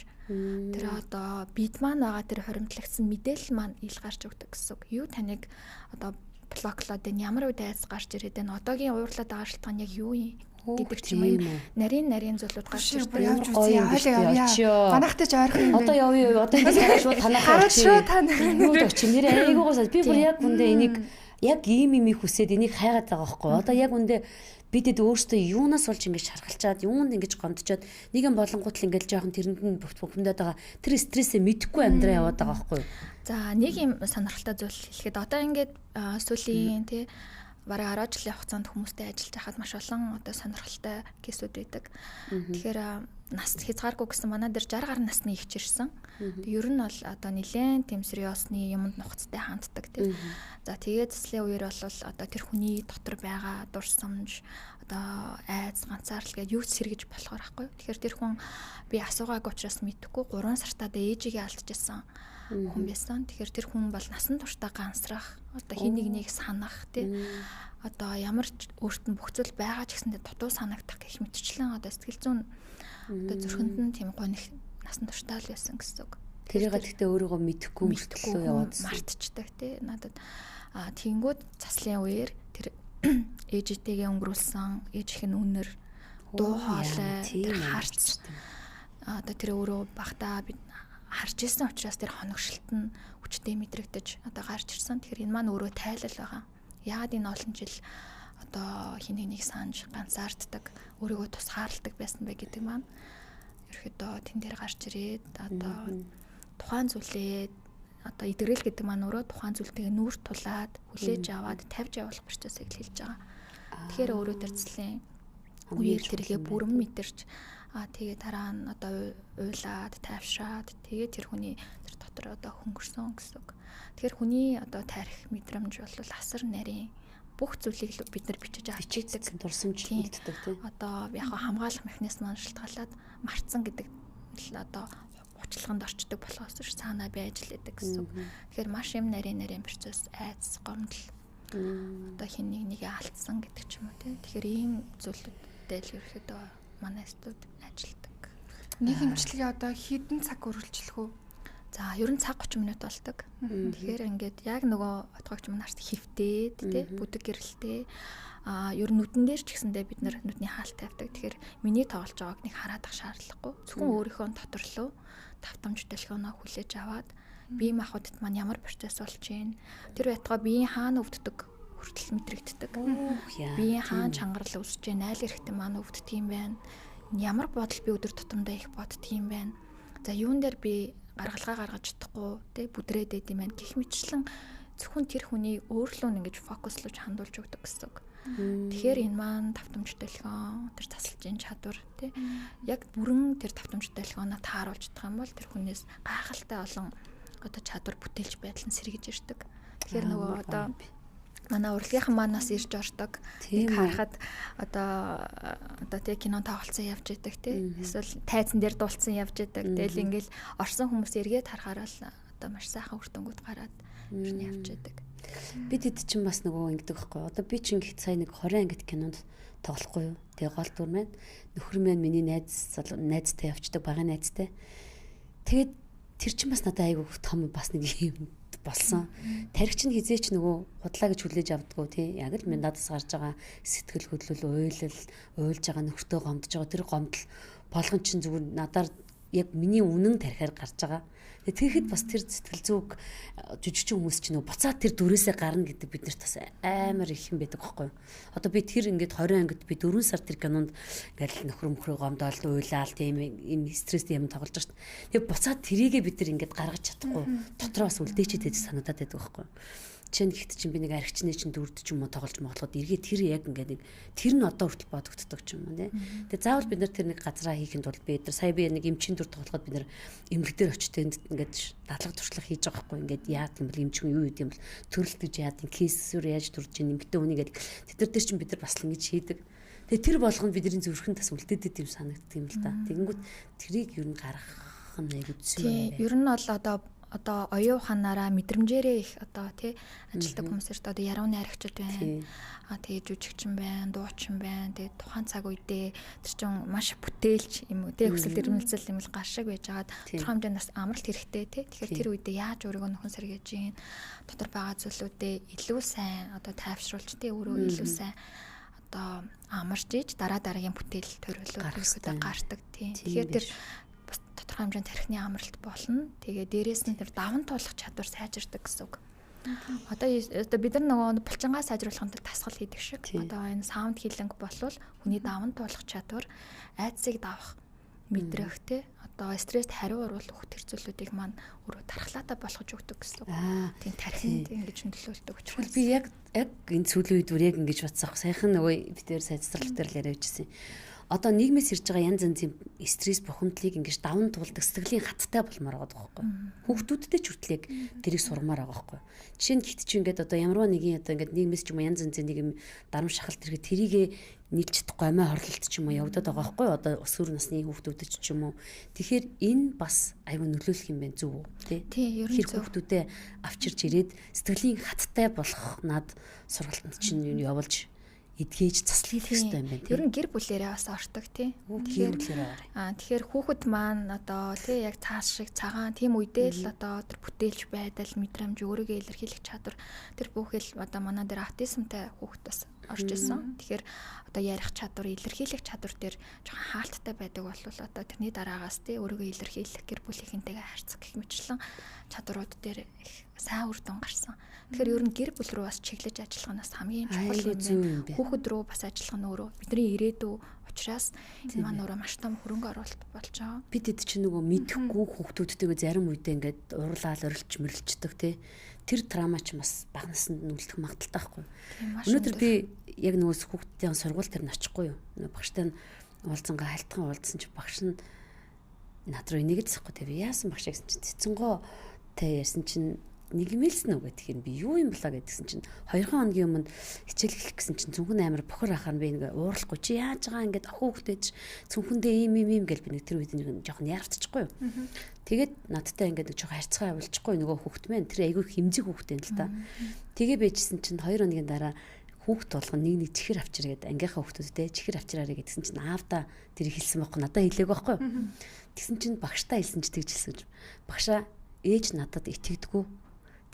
тэр одоо бид маань байгаа тэр хоримтлагдсан мэдээлэл маань ил гарч өгдөг гэсэн үг. Юу таныг одоо блоклоод энэ ямар үед айц гарч ирээд энэ одоогийн уурлаад байгаа шалтгаан яг юу юм гэдэг ч юм нарийн зүйлүүд гарч ирдэг. Явж үзье. Манайхтай ч ойрхон. Одоо явъя. Одоо ингэ шууд танахаа юу очив. Нэр айгуугаас би бүр яг үндэ энийг яг ийм их хүсээд энийг хайгаад байгаа байхгүй. Одоо яг үндэ бидэд өөртөө юунаас болж ингэж шархалчаад юунд ингэж гомдчоод нэгэн болонгууд л ингэж жоохон тэрэнд нь бөхмдөд байгаа. Тэр стрессээ мэдэхгүй амьдраа яваад байгаа байхгүй. За нэг юм сонирхолтой зүйл хэлэхэд одоо ингээд сүүлийн бараг 10 жилийн хугацаанд хүмүүстэй ажиллаж байхад маш олон одоо сонирхолтой кейсүүд байдаг. Тэгэхээр нас хязгааргүй гэсэн манай дээр 60 гаруй насны ихч ирсэн. Ер нь бол одоо нэлээд тэм сериосны юмд нухацтай ханддаг тийм. За тэгээд заслын үеэр бол одоо тэр хүний дотор байгаа дурсамж одоо айц ганцаарл гэж юу ч сэргэж болохоор байхгүй. Тэгэхээр тэр хүн би асуугаагүй учраас мэдэхгүй 3 сартаа ээжигээ алдчихсан хүн байсан. Тэгэхээр тэр хүн бол насан туршдаа ганцрах, одоо хин нэг санах тий. Одоо ямар ч өөрт нь бүх зүйл байгаа ч гэсэндээ дутуу санагдах гэх мэтчлэн одоо сэтгэл зүйн одоо зүрхэнд нь тийм гонх насан туршдаа л байсан гэсэн үг. Тэрийг гэхдээ өөрийгөө мэдэхгүй яваад мартчихдаг тий. Надад тэгэнгүүт заслын үеэр тэр ээжтэйгээ өнгөрүүлсэн, ээжийнх нь үнэр дуу хоолой тэр харц одоо тэр өөрөө багтаа бид харж ирсэн учраас тэр хоногшилт нь хүчтэй мэдрэгдэж одоо гарч ирсэн. Тэгэхээр энэ маань өөрөө тайлал байгаа. Яагаад энэ олон жил одоо хин нэг санаж ганцаарддаг, өөрийгөө тусгаарладаг байсан бэ гэдэг маань ерөөхдөө тэн дээр гарч ирээд одоо тухайн зүйлээ одоо идэгрэл гэдэг маань өөрөө тухайн зүйлтэйгээ нүүр тулаад хүлээж аваад тавьж явуулах процессыг хэлж байгаа. Тэгэхээр өөрөө тэр зүйлийн үеэр тэргээ бүрэн мэдэрч тэгээ дараа нь одоо уйлаад тайвшраад тэгээ тэр хүний тэр дотор одоо хөнгөрсөн гэсэн үг. Тэгэхээр хүний одоо тарих мэдрэмж бол асар нарийн бүх зүйлийг бид нар бичиж авчигдаг дурсамж мэддэг тийм. Одоо яг хамгаалах механизм маань шалтгаалаад мартсан гэдэг одоо очлогонд орчдөг болохоос ш цаанаа би ажилладаг гэсэн үг. Тэгэхээр маш юм нарийн процесс айц гомдол одоо хин нэгээ алдсан гэдэг ч юм уу тий. Тэгэхээр ийм зүйлүүдтэй л ерөөхдөө манай студ ажилладаг. Нэг эмчилгээ одоо хэдэн цаг үргэлжлэх үү? За ер нь цаг 30 минут болдог. Тэгэхээр ингээд яг нөгөө отгоогч манарт хөвтээд тий бүдэг гэрэлтэй ер нь нүдэн дээр ч гэсэндээ бид нар нүдний хаалт тавьдаг. Тэгэхээр миний тоглож байгааг нэг хараад ах шаардлагагүй. Зөвхөн өөрийнхөө доторлоо давтамж дэлгөөнөө хүлээж аваад биеийн махбодд маань ямар процесс болж байна. Тэр байтугай биеийн хаана өвддөг хүртэл мэдрэгддэг. Биеийн хаана чангарал үүсэж байна, айл эрэхтэн маань өвддөг юм байна. Ямар бодол би өдөр тутамдаа их боддөг юм байна. За юун дээр би гаргалгаа гаргаж чадахгүй тий бүдрээд байд юм байна гэх мэтчлэн зөвхөн тэр хүний өөрлөө ингэж фокуслож хандуулж өгдөг гэсэн үг. Тэгэхээр энэ маань давтамж дэлгөөн тэр тасалжийн чадвар тий яг бүрэн тэр давтамж дэлгөөнөө тааруулж чадах юм бол тэр хүнээс гайхалтай олон одоо чадвар бүтээлч байдал нь сэргэж ирдэг. Тэгэхээр нөгөө одоо манай урлагийнхан манаас ирж ордог. Тийг харахад одоо тэг кино тоглолцсон явж идэг тий. Эсвэл тайзан дээр дуулцсан явж идэг. Тэгэл ингээл орсон хүмүүс эргээд харахаар л одоо маш сайхан үр дүнгууд гараад ирнэ явж идэг. Бид хэд чинь бас нөгөө ингэдэг байхгүй. Одоо би чинь гихт сая нэг 20 ангит кинонд тоглохгүй юу. Тэгээ гол дүр маань нөхөр маань миний найзтай явждаг багын найзтай. Тэгээд тэр чинь бас надад айгүй том бас нэг юм болсон. Тархич нь хизээч нөгөө худлаа гэж хүлээж авдггүй тий. Яг л надаас гарч байгаа сэтгэл хөдлөл, уйлж байгаа нөхөртөө гомдож байгаа тэр гомдол болгон чинь зүгээр надаар яг миний үнэн тархиар гарч байгаа. Тэгэхэд бас тэр сэтгэл зүг жижигчин хүмүүс чинь нөгөө буцаад тэр дүрээсээ гарна гэдэг бид нарт бас амар их юм байдаг байхгүй юу. Одоо би тэр ингээд 20 ангид би 4 сар тэр кинонд ингээд нөхөр гомдоол уйлаал тийм юм стресстэй юм тоглож байгаа шүү дээ. Тэгээ буцаад тэрийгээ бид нар ингээд гаргаж чадахгүй дотроо бас үлдээчихэд байж санагдаад байдаг байхгүй юу. Жишээ нь ихт чинь би нэг архичны чинь дүрд ч юм уу тоглож моглоход эргээ тэр яг ингээд нэг тэр нь одоо хүртэл бодогддог ч юм уу тий. Тэгээ заавал бид нар тэр нэг газараа хийхэд бол бид нар сая би нэг эмчийн дүр тоглоход бид нар эмгэг дээр очиж ингээд дадлага туршлага хийж байгаа байхгүй ингээд яад юм бэл эмч хүн юу гэдэг юм бэл төрөлт гэж яад ин кейсээр яаж дурж ин эмгэгтэй хүнийгээд тэд нар дээр чинь бид нар бас л ингэж хийдэг. Тэгээ тэр болгонд бидний зүрхэн тас үлдээдэг юм санагддаг юм л да. Тэгэнгүүт тэрийг ер нь гаргах нь яг үгүй юм байна. Ер нь бол одоо оюун ухаанаараа мэдрэмжээрээ их одоо тий ажилтдаг хүмүүсээр одоо ярууны архичуд байна. Тэгээ жүжигчин байна, дуучин байна. Тэгээ тухайн цаг үедээ тэр чин маш бүтээлч юм уу тий хүсэл эрмэлзэл юм л гар шиг байж байгаад тодорхой хэмжээнд бас амралт хэрэгтэй тий. Тэгэхээр тэр үедээ яаж өөрийгөө нөхөн сэргээж ийн дотор байгаа зүйлүүдээ илүү сайн одоо тайвшруулж тий өөрөө илүү сайн одоо амарч иж дараагийн бүтээл төрөлөө гардаг тий. Тэгэхээр тэр тодорхой хэмжээнд тархины амралт болно. Тэгээ дээрээс нь тэр даван туулах чадвар сайжирдаг гэсэн үг. Одоо бид нар нөгөө булчингаа сайжруулахын тулд тасгал хийдэг шиг. Одоо энэ саунд хилэнг болвол хүний даван туулах чадвар, айдсыг давах, мэдрэх те. Одоо стресст хариу оруулах тэр зүйлүүдийг маань өөрөө тархлаатай болгож өгдөг гэсэн үг. Тийм тархинд ингэж нөлөөлдөг учраас. Би яг энэ сүүлийн үед яг ингэж бодсаах. Саяхан нөгөө бид тэр сайжралт дээр л яриад байсан. Одоо нийгмээс ирж байгаа янз янзын стресс бухимдлыг ингэж даван туулдаг сэтгэлийн хаттай болмоор байгаа байхгүй. Хүүхдүүдтэй ч хүртэл яг тэрийг сурмаар байгаа байхгүй. Жишээ нь гихт чи ингээд одоо ямарваа нэгэн одоо ингээд нийгмээс ч юм янз янзын нэг юм дарам шахалт тэрэг тэрийгээ нийлж чадахгүй амиа хорлолт ч юм уу явагдаад байгаа байхгүй. Одоо өсвөр насны хүүхдүүдэд ч юм уу. Тэгэхээр энэ бас аюу нөлөөлөх юм байна зүг үү? Тий, ер нь зөв. Хүүхдүүдэд авчирч ирээд сэтгэлийн хаттай болох над сургалтанд чинь явуулж эдгээж заслах хэрэгтэй юм байна. Ер нь гэр бүлээрээ бас ордог тий. Тэгэхээр хүүхэд маань одоо тий яг цааш шиг цагаан тийм үедээ л одоо тэр бүтээлч байдал, мэдрэмж, өөрийгөө илэрхийлэх чадвар тэр бүхэл одоо манай дээр аутизмтай хүүхэд бас орж исэн. Тэгэхээр одоо ярих чадвар, илэрхийлэх чадвар дээр жоохон хаалттай байдаг бол одоо тэрний дараагаас тий өөрийгөө илэрхийлэх гэр бүлийнхэнтэйгээ харьцах гэх мэтчлэн чадварууд дээр их сайн үр дүн гарсан. Тэгэхээр ер нь гэр бүл рүү бас чиглэж ажиллах нь бас хамгийн чухал юм. Хүүхэд рүү бас ажиллах нь өөрөө бидний ирээдүй учраас энэ маань өөрөө маш том хөрөнгө оруулалт болж байгаа. Бид хэд ч нөгөө мэдхгүй хүүхдүүдтэйгээ зарим үедээ ингээд урлаал орилж мөрлждөг тий. Тэр трама ч бас бага наснд нүлдэх магадaltaй байхгүй. Өнөөдөр би яг нөгөө хүүхдийн сургууль дээр очихгүй юу. Нөгөө багштай уулзангаа хальтхан уулзсан чи багш нь над руу энийг л захгүй тий. Би яасан багш гэсэн чи цэцэнгоо тэ ярьсан чинь нэгмэлсэн үү гэх юм би юу юм болоо гэдгсэн чинь 2 хоногийн өмнө хичээл эхлэх гэсэн чинь зөвхөн амар бохор ахаар би ингээ уурахгүй чи яаж байгаа ингээд охин хөхтэйж зөвхөндөө ийм гэл би нэг тэр үед нэг жоохон яартчихгүй юу. Тэгээд надтай ингээд нэг жоохон харьцаа авуулчихгүй нөгөө хөхт маань тэр айгүй хэмзэг хөхтэй л та. Тэгээ байжсэн чинь 2 хоногийн дараа хүүхд болгон нэг чихэр авчир гэдэг ангийнхаа хүүхдүүдтэй чихэр авчираарэ гэдгсэн чинь аавда тэр хэлсэн байхгүй надад хэлээг байхгүй. Тэгсэн чинь багштай хэлсэн ч тэгжилсэн. Багшаа ээж надад итгэдэггүй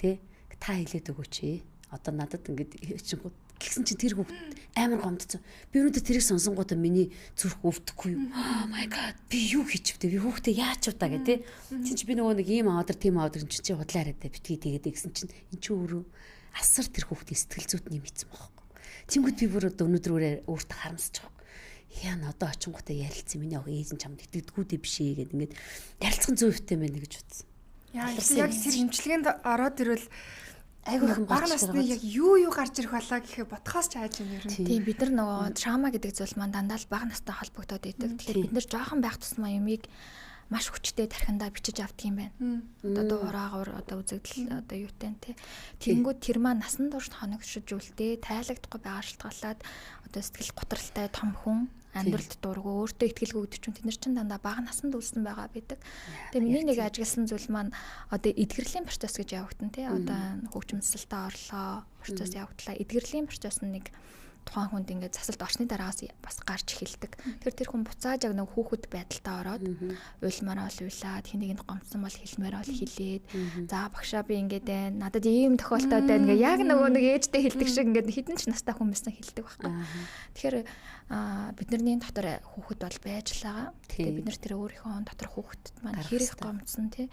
тэ та хэлээд өгөөч. Одоо надад ингээд хийчихгүй гэсэн чинь тэр хүүхд амар гомдсон. Би өнөөдөр тэрийг сонсонгуудаа миний зүрх өвдөхгүй юу? Oh my god би юу хийчихвэ? Би хүүхдээ яач удаа гэ тэ. Чинь би нөгөө нэг ийм аваад тийм аваад чи худлаа яриад битгий тэгээд гэсэн чинь эн чи өөрөө асар тэр хүүхдийн сэтгэл зүйд нэмэгдсэн байхгүй. Тэнгүүд би бүр өнөөдөр өөртөө харамсаж байгаа. Яа н одоо очингуудаа ярилцсан миний ээж нь чамд итгэдэггүйдээ биш ээ гэд ингээд ярилцсан зүйвтэй байна гэж утсан. Яг тэр имчилгээнд ороод ирвэл айгүй их бага насны яг юу гарч ирэх болоо гэхээ ботхоос ч хайж байна юм. Тийм бид нар нөгөө трама гэдэг зүйл маань дандаа л бага настай холбогдоод идэг. Тэгэхээр бид нар жоохон байх тусмаа юмыг маш хүчтэй тархиндаа бичиж авдаг юм байна. Одоо ураагуур одоо үзэгдэл одоо юутай те. Тэнгүүд тэр маань насан турш хоногшиж үлдээ тайлагдахгүй байгаа шалтгаалаад одоо сэтгэл готролтой том хүн амьдралд дургу өөртөө ихтгэлгүй гэдэг чинь тэд нар чинь дандаа бага насанд үлдсэн байгаа байдаг. Тэгээ миний нэг ажигласан зүйл маань одоо эдгэрлийн процесс гэж явагдана те. Одоо хөгжмөсөлтөд орлоо процесс явагдлаа. Эдгэрлийн процесс нь нэг тухайн хүнд ингээд засалд орсны дараагаас бас гарч эхэлдэг. Тэр хүн буцааж яг нэг хүүхэд байдалтай ороод уйлмаар ол уйлаад хэнийг нь гомцсон бол хэлмээр ол хэлээд за багшаа би ингээд байна. Надад ийм тохиолдолд байна гэ яг нөгөө нэг ээжтэй хэлдэг шиг ингээд хідэн ч настай хүмүүстэй хэлдэг байхгүй. Тэгэхээр бидний дотор хүүхэд бол байж л байгаа. Тэгээ бид нар тэр өөрийнхөө дотор хүүхэдд маань хэрэг гомцсон тий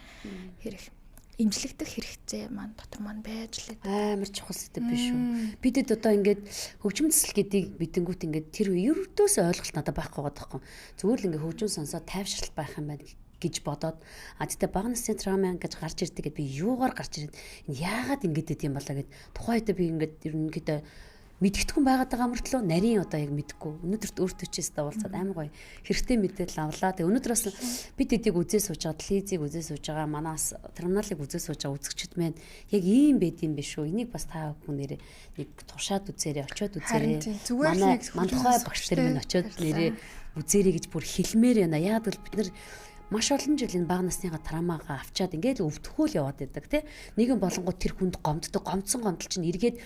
хэрэг имжлэгдэх хэрэгцээ маань дотор маань байж л амар чухал зүйл биш үү. Бидэд одоо ингээд хөгжим төсөл гэдгийг бидэнгүүт ингээд тэр ердөөс ойлголт надад байхгүй байгаа байхгүй. Зүгээр л ингээд хөгжим сонсоод тайвшралт байх юм байна гэж бодоод тэгтээ бага насны трама гэж гарч ирдэг гэд би юугаар гарч ирээд энэ яагаад ингээд идэм болоо гэд тухайд би ингээд ерөнхийдөө мэдгэдэггүй байгаад байгаа мөртлөө нарийн одоо яг мэдхгүй. Өнөөдөрт өөртөө чээс давуулцаад амар гоё хэрэгтэй мэдээлэл авлаа. Тэгээ өнөөдөр бас бид эдийг үзээ сууж байгаа, телевизийг үзээ сууж байгаа, манаас терминалыг үзээ сууж байгаа үзэгчд маань яг ийм байд юм биш үү? Энийг бас та бүхэн нэрээ нэг тушаад үзээрэй, очиод үзээрэй. Манай тухай багш нар минь очиод нэрээ үзээрэй гэж бүр хэлмээр байна. Яг л бид нар маш олон жил энэ бага насныгаа травмагаа авчаад ингээд өвдөхөөл яваад байдаг тий. Нэгэн болонгууд тэр хүнд гомддог, гомдсон гомдол чинь эргээд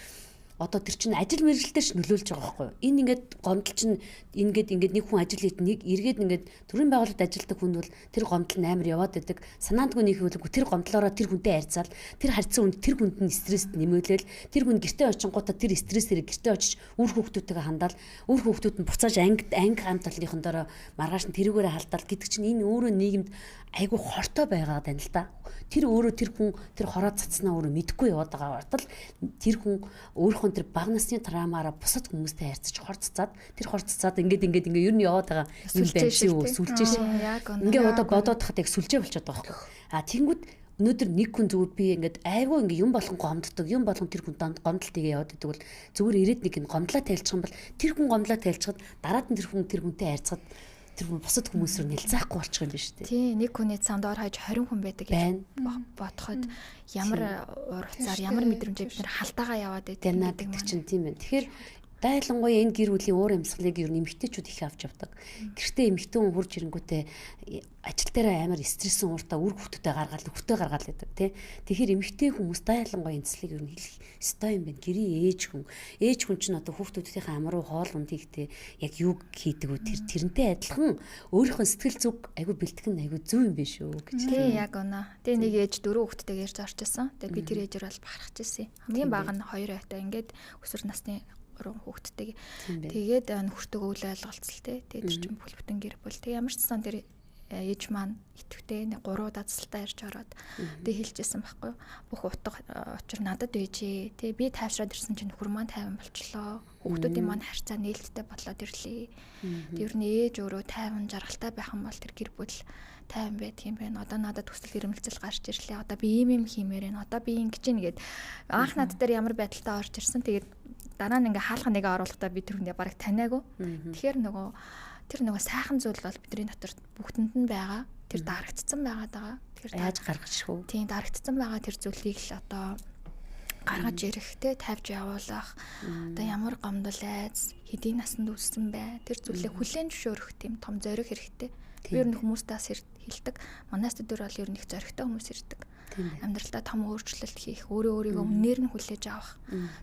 одоо тэр чинь ажил мэргэжилтээр ч нөлөөлж байгаа байхгүй юу? Энэ ингээд гомдол чинь ингээд нэг хүн ажил хийд нэг эргээд ингээд төрийн байгууллагад ажилладаг хүн бол тэр гомдол нь амар яваад байдаг. Санаандгүй нэг хөлөг тэр гомдлоороо тэр хүнтэй харьцаал тэр харьцсан хүнд тэр хүнд нь стресст нэмүүлэл тэр хүн гэртээ очингуудаа тэр стрессээр гэртээ очиж үр хүүхдүүдтэйгээ хандаал үр хүүхдүүд нь буцааж анги хамт олонныхон дороо маргааш нь тэрүүгээрээ халдаал гэдэг чинь энэ өөрөө нийгэмд айгүй хортой байгаад байна л да. Тэр өөрөө тэр хүн тэр хороо цацснаа өөрөө мэдгүй яваад байгаа бартал тэр хүн өөрийнхөө тэр бага насны травмаараа бусад хүмүүстэй харьцаж хорццаад тэр хорццаад ингээд ер нь яваад байгаа юм байна чи юу сүлжээ шиг. Ингээд одоо бодоод тахад яг сүлжээ болчиход байгаа байхгүй. Тэнгүүд өнөөдөр нэг хүн зүгээр би ингээд айгүй ингээд юм болгон гомддог юм болгон тэр хүн гомдолтыг яваад идэг бол зүгээр ирээд нэг нь гомдлоо тайлчих юм бол тэр хүн гомдлоо тайлчихад дараад нь тэр хүнтэй харьцаад тэр бусад хүмүүс рүү нэлзаахгүй болчих юм биш үү? Тий, нэг хүний цанд ор хаяж 20 хүн байдаг гэж бодоход ямар ургацаар ямар мэдрэмжээр бид нар халдаагаа яваад байдаг чинь тийм байна. Тэгэхээр дайлангуяа энэ гэр бүлийн уур амьсгалыг ер нь эмэгтэйчүүд их авч явдаг. Гэртээ эмэгтэй хүн хурж ирэнгүүтээ ажил дээр амар стрессэн ууртаа үр хүүхдүүдэд гаргаал байдаг тий. Тэгэхээр эмэгтэй хүмүүс дайлангуяа энэ цэслийг ер нь хэлэх ёстой юм байна. Гэрийн ээж хүн чинь одоо хүүхдүүдийнхээ амруу хоол унд хийхдээ яг юу хийдэг вэ? Тэрнтэй адилхан өөрийнхөө сэтгэл зүг айгүй бэлтгэн айгүй зөв юм биш үү гэж. Тий, яг оноо. Тэгээ нэг ээж 4 хүүхдтэйгээ ярьж орж исэн. Тэгээ би тэр ээжээр бол бахархаж исэн. Хамгийн бага нь 2 айтай ингээд өсвөр насны хүүхдтэйг. Тэгээд нөхөртөөгөө үл ойлголцолтой. Тэгээд тэр чинь бүл бүтэн гэр бүл. Тэг ямар ч сан тэр ээж маань итгэвтэй 3 дацалтаа ярьж ороод тэг хэлжсэн байхгүй юу. Бүх утга учир надад ээжээ. Тэг би тайвшраад ирсэн чинь нөхөр маань тайван болчлоо. Хүүхдүүдийн маань харьцаа нээлттэй болоод ирлээ. Тэг ер нь ээж өөрөө тайван жаргалтай байх юм бол тэр гэр бүл тайван байдаг юм байна. Одоо надад хүсэл эрмэлзэл гарч ирлээ. Одоо би ийм хиймээр байна. Одоо би ингэж гээд анх над дээр ямар байдалтай орж ирсэн. Тэгээд дараа нь ингээ хаалга нэгэ оруулахдаа би тэр хүндээ бараг таниагүй. Тэгэхээр тэр нөгөө сайхан зүйл бол бидний дотор бүгдэнд нь байгаа. Тэр дарагдсан байгаад байгаа. Тэгэхээр яаж гаргачих вэ? Тийм дарагдсан байгаа тэр зүйлийг л одоо гаргаж ирэхтэй тавьж явуулах. Одоо ямар гомдол айц хэдийн наснд үлдсэн бай. Тэр зүйлээ хүлээн зөвшөөрөх тийм том зориг хэрэгтэй. Ер нь хүмүүстээс хэлдэг. Манай студиор бол ер нь их зоригтой хүмүүс ирдэг. Амьдралдаа том өөрчлөлт хийх, өөрийгөө өмнөр нь хүлээж авах.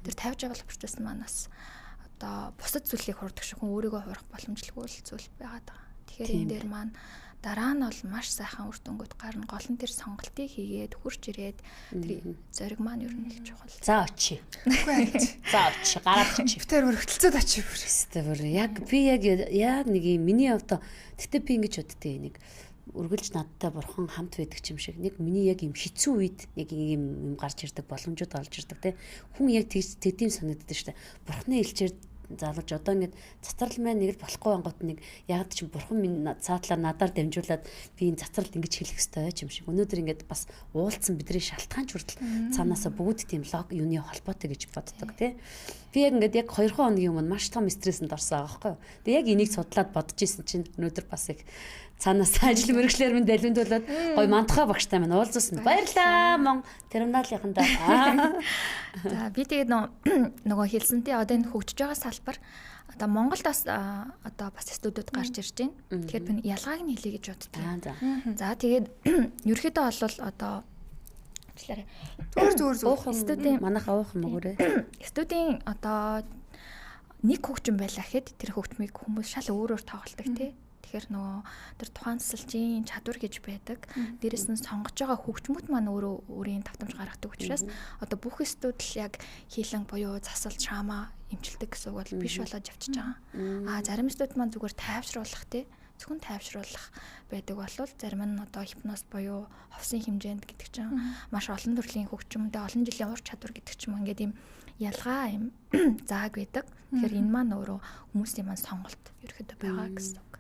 Тэр тавьж авах процесс нь манаас одоо бусад зүйлийг хурдаг шиг өөрийгөө хуурах боломжлгүй зүйл байгаад байгаа. Тэгэхээр энэ дээр маань дараа нь бол маш сайхан үр дүнгууд гарна. Гол нь тэр сонголтыг хийгээд хурж ирээд тэр зориг маань ер нь л чухал. За очие. За очие. Гараад очие. Тэр бүр хөтөлцөд очие бүр. Бүр яг би яг нэг юм миний одоо тэгтээ би ингэж боддتي нэг үргэлж надтай бурхан хамт байдаг юм шиг нэг миний яг юм хэцүү үед яг юм гарч ирдэг боломжууд олж ирдэг те хүн яг тэгдэм санагддаг шүү дээ. Бурханы илчээр залж одоо ингээд цацрал маань нэг л болохгүй ангууд нэг яг ч бурхан минь цаатлаар надаар дамжуулаад би энэ цацралд ингэж хэлэх ёстой юм шиг. Өнөөдөр ингээд бас уулцсан бидний шалтгаанч хүртэл цаанаасаа бүгд тийм лог юуны холбоотой гэж боддог тий. Би яг ингээд яг 2 хоногийн өмнө маш том стрессэнд орсон байгаа байхгүй. Тэгээ яг энийг судлаад бодож исэн чинь өнөөдөр бас их цаанаас ажил мэргэжлэр минь далвиндуулаад гой мантахаа багштай минь уулзсан. Баярлаа мон терминалынхандаа. За би тэгээд нөгөө хэлсэнтэй одоо энэ хөгжиж байгаа салбар одоо Монголд бас одоо бас студиуд гарч ирж байна. Тэгэхээр би ялгааг нь хэлье гэж боддог. За тэгээд ерөөхдөө бол одоо зүгээр студийн манайхаа уух юм өгөөрэй. Студийн одоо нэг хөгжим байлаа гэхэд тэр хөгжмийг хүмүүс шал өөрөөр тоглолдог тий. Тэгэхээр нөгөө тэр тухайн засалжийн чадвар гэж байдаг. Дээрэс нь сонгож байгаа хөгжмүүд маань өөрийн давтамж гаргадаг учраас одоо бүх студид л яг хийлэн буюу засал шама эмчилдэг гэсэн үг бол биш болоод явчихж байгаа. Зарим студид маань зүгээр тайвшруулах тий. Зөвхөн тайвшруулах байдаг болвол зарим нь одоо хипноз буюу ховсын хэмжээнд гэдэг чинь маш олон төрлийн хөгжмөдөө олон жилийн ур чадвар гэдэг ч юм ингээд юм ялгаа юм зааг байдаг. Тэгэхээр энэ маань өөрөө хүмүүсийн маань сонголт ерөөхдөө байгаа гэсэн үг.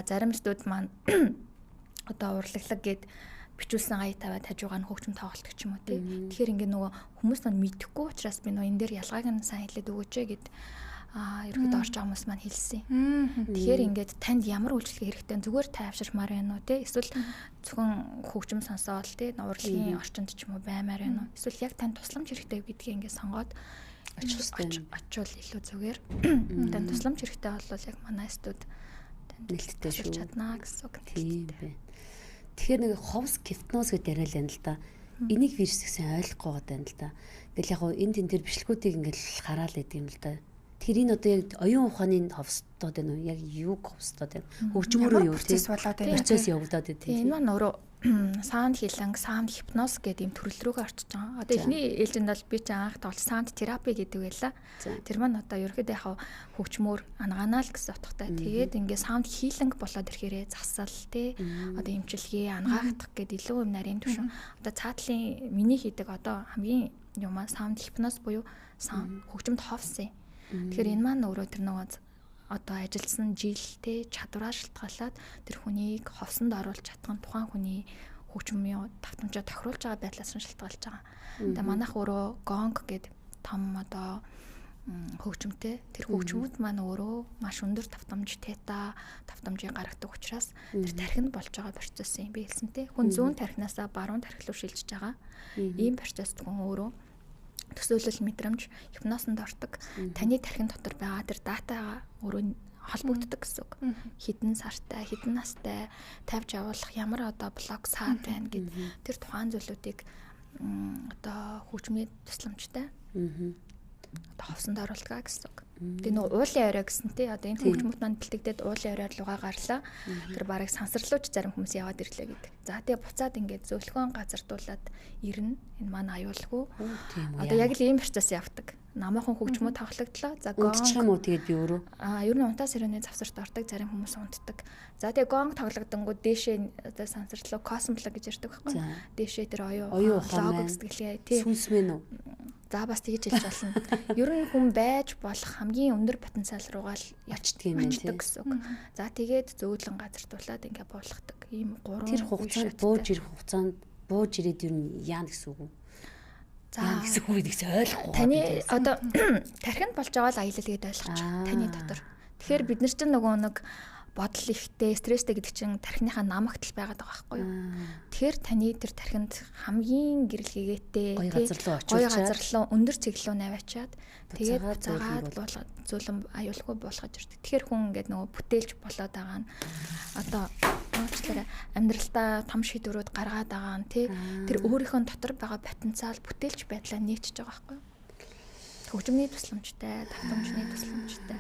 Зарим студид маань одоо урлаглаг гэд бичүүлсэн ая тавиад хажуугаар нь хөгжим тоглолт ч юм уу тий. Тэгэхээр ингээд нөгөө хүмүүс маань мэдэхгүй учраас би нөгөө энэ дээр ялгааг нь сайн хэлээд өгөөч гэд ерөөдөө орж байгаа хүмүүс маань хэлсэн. Тэгэхээр ингээд танд ямар үйлчлэг хэрэгтэй зүгээр тайвширмаар байна уу те эсвэл зөвхөн хөгжим сонсоол те урлагийн орчинд ч юм уу баймаар байна уу эсвэл яг танд тусламж хэрэгтэй гэдгийг ингээд сонгоод очвол илүү зүгээр. Танд тусламж хэрэгтэй бол яг манай студ нэлттэй шүү чаднаа гэсэн үг. Тийм байна. Тэгэхээр нэг ховс гипноз гэдэг яриа л юм л да. Энийг вирусыг сайн ойлгохгүй байгаа юм л да. Тэгэл яг энэ тэн дээр бичлэгүүдийг ингээд хараал гэдэг юм л да. Тэр энэ одоо яг оюун ухааны ховстод байна уу? Яг юу ховстод байна? Хөгжмөрөө юу процесс болоод байна. Процесс явагдаад байна. Энэ маань өөрөө саунд хилэнг, саунд хипноз гэдэг юм төрөл рүүгээ орчиж байгаа. Одоо эхний ээлжинд бол би ч анх тоол саунд терапи гэдэг байлаа. Тэр маань одоо ерөөхдөө яг хөгжмөр ангаанаа л гэсэн утгатай. Тэгээд ингээд саунд хилэнг болоод ирэхээрээ засал тий. Одоо эмчилгээ, ангаагдах гэдэг илүү юм нарийн түвшин. Одоо цаатлын миний хийдэг одоо хамгийн юм маань саунд хипноз буюу саунд хөгжмөд ховс юм. Тэгэхээр энэ маань өөрөө тэр нөгөө одоо ажилласан жилтэй чадвараар шалтгаалаад тэр хүнийг ховсонд оруулж чадсан тухайн хүний хөгжмийн давтамжаа тохируулж байгаа байдлаас нь шалтгаалж байгаа. Тэгээ манайх өөрөө гонг гэдэг том одоо хөгжмтэй тэр хөгжмүүд маань өөрөө маш өндөр давтамж тета давтамжийг гаргадаг учраас тэр тархинд болж байгаа процесс юм би хэлсэнтэй. Хүн зүүн тархинасаа баруун тархи руу шилжиж байгаа. Ийм процесс хүн өөрөө төсөөлөл мэдрэмж хипнозонд ордог. Таны тархин дотор байгаа тэр датагаа өөрөө холбогддог гэсэн үг. Хэдэн сартай, хэдэн настай тавьж явуулах ямар одоо блок саад байна гэд тэр тухайн зүйлүүдийг одоо хөгжмийн тусламжтай одоо ховсонд оруулдаг гэсэн үг. Тэгээ нөгөө уулын орой гэсэнтэй одоо энэ хөгжмөд маань бэлтгэдээд уулын оройр лугаа гарлаа. Тэр барыг сансарлууч зарим хүмүүс яваад ирлээ гэдэг. За тэгээ буцаад ингээд зөөлхөн газардуулаад ирнэ. Энэ маань аюулгүй. Одоо яг л ийм процесс явдаг. Намаахан хөгжмөд тоглогдлоо. За гонг юм уу тэгээд би өөрөө ер нь унтаа сэрүүний завсарт ордог зарим хүмүүс унтдаг. За тэгээ гонг тоглогдонгууд дээшээ одоо сансарлуу космолог гэж ярьдаг байхгүй. Дээшээ тэр оюун лого гэсгэлээ тий. сүнсмэн үү? За бас тэгж хэлж болно. Ер нь хүн байж болох хамгийн өндөр потенциал руугаа л явчихдаг юм байна тий. гэсэн үг. За тэгээд зөөлөн газардуулаад ингээ буулгадаг. Ийм гурван тэр хугацаанд бууж ирэх хугацаанд бууж ирээд ер нь яа гэсэн үг вэ? За гэсэн үг гэдэгс ойлгохгүй. Таны одоо тархинд болж байгаа л аялал гэдээ ойлгоч. Таны дотор. Тэгэхээр бид нар чинь нөгөө нэг бодол ихтэй, стресстэй гэдэг чинь тархиныхаа намагтал байгаад байгаа байхгүй юу? Тэгэхээр таны тэр тархинд хамгийн гэрэлгээтэй гоё газар руу өндөр цэглэлөө наваачаад тэгээд буцаагаад зөөлөн аюулгүй буулгаж ирдэг. Тэгэхээр хүн ингээд нөгөө бүтээлч болоод байгаа нь одоо уучлаарай амьдралдаа том шийдвэрүүд гаргаад байгаа нь тий тэр өөрийнхөө дотор байгаа потенциал бүтээлч байдлаа нийцж байгаа байхгүй юу? Хөгжмийн тусламжтай, давтамжны тусламжтай.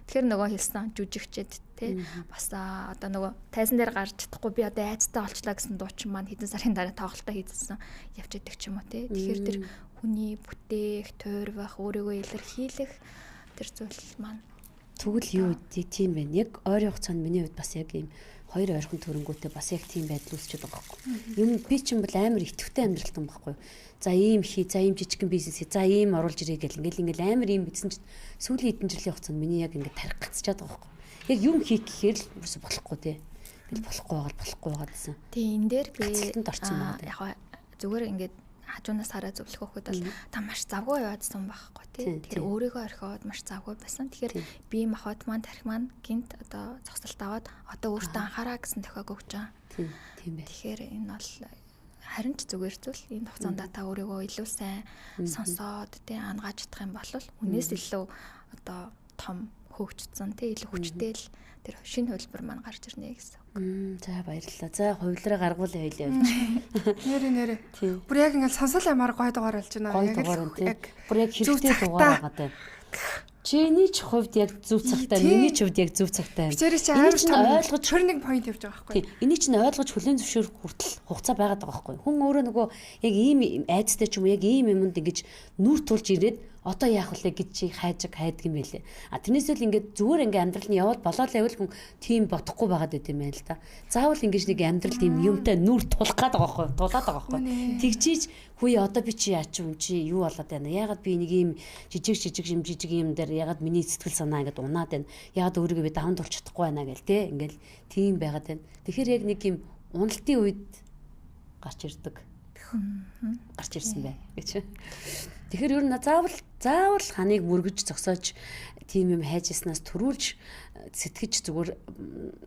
Тэгэхээр нөгөө хэлсэн жүжигчэд тий бас одоо нөгөө тайзан дээр гарч чадахгүй би одоо айцтай олчлаа гэсэн дуучин маань хэдэн сарын дараа тоглолтоо хийсэн явж идэг ч юм уу тий. Тэгэхээр тэр хүний бүтээх, туурвах, өөрийгөө илэрхийлэх тэр зүйл маань тэгвэл юу гэдэг тийм байна. Яг ойрын хугацаанд миний хувьд бас яг ийм хоёр ойрхон төрөнгөтэй бас яг тийм байдал үүсчихэд байгаа байхгүй. Юм би ч юм бол амар итгэвтэй амьдралт юм байхгүй. За ийм за ийм жижигхэн бизнес за ийм оруулж ирээ гэл ингээл амар ийм бичсэн чинь сүүлийн хэдэн жилийн хугацаанд миний яг ингээд тарих гацчихад байгаа байхгүй. Яг юм хийх гэхээр л ерөөсө болохгүй тий. Тэгэл болохгүй байгаа гэсэн. Тий энэ дээр би яг зүгээр ингээд хажуунаас хараа зөвлөх хөхөд бол та маш завгүй яваадсан байхгүй тий. Тэгэхээр өөрийгөө орхиод маш завгүй байсан. Тэгэхээр би махбод маань тарих маань гинт одоо зогсолт аваад одоо өөртөө анхаараа гэсэн тохиог өгч байгаа. Тийм бай. Тэгэхээр энэ бол харин ч зүгээр зүйл энэ хугацаанд та өөрийгөө илүү сайн сонсоод тий ангааж чадах юм бол үнээс илүү одоо том хөгжсөн тий илүү хүчтэй л тэр шинэ хувилбар маань гарч ирнэ гэсэн. За баярлалаа. За хувилбараа гаргуулъя хоёлаа явж. Нэрэ. Бүр яг ингээд сонсол ямар гой дугаар болж байна. Яг бүр яг хэрэгтэй дугаар байгаа даа. Чиний ч хувьд яг зөв цагтаа, миний ч хувьд яг зөв цагтаа. Бичээрээ чи амар ойлгож 21 point явж байгаа байхгүй. Тийм. Энийг чинь ойлгож хүлэн зөвшөөрөх хүртэл хугацаа байгаад байгаа байхгүй. Хүн өөрөө нөгөө яг ийм айцтай ч юм уу яг ийм юмд ингэж нүр тулж ирээд одоо яах вэ гэж чи хайдаг юм байлээ. Тэрнээс л ингээд зүгээр ингээд амьдрал нь яваад болоод л хүн тийм бодохгүй байгаад байт юм байна л да. Заавал ингэж нэг амьдрал тийм юмтай нүр тулах гээд байгаа байхгүй. Тулаад байгаа байхгүй. Тэгжиж хөөе одоо би чи яач юм чи юу болоод байна. Ягаад би нэг ийм жижиг юм дээр ягаад миний сэтгэл санаа ингээд унаад байна. Ягаад өөрийгөө би даван тулж чадахгүй байна гэл те. Ингээл тийм байгаад байна. Тэгэхээр яг нэг юм уналтын үед гарч ирдэг. Гарч ирсэн бай гэж. Тэгэхээр ер нь заавал ханыг мөргөж зогсоож тийм юм хайж яснаас төрүүлж сэтгэж зүгээр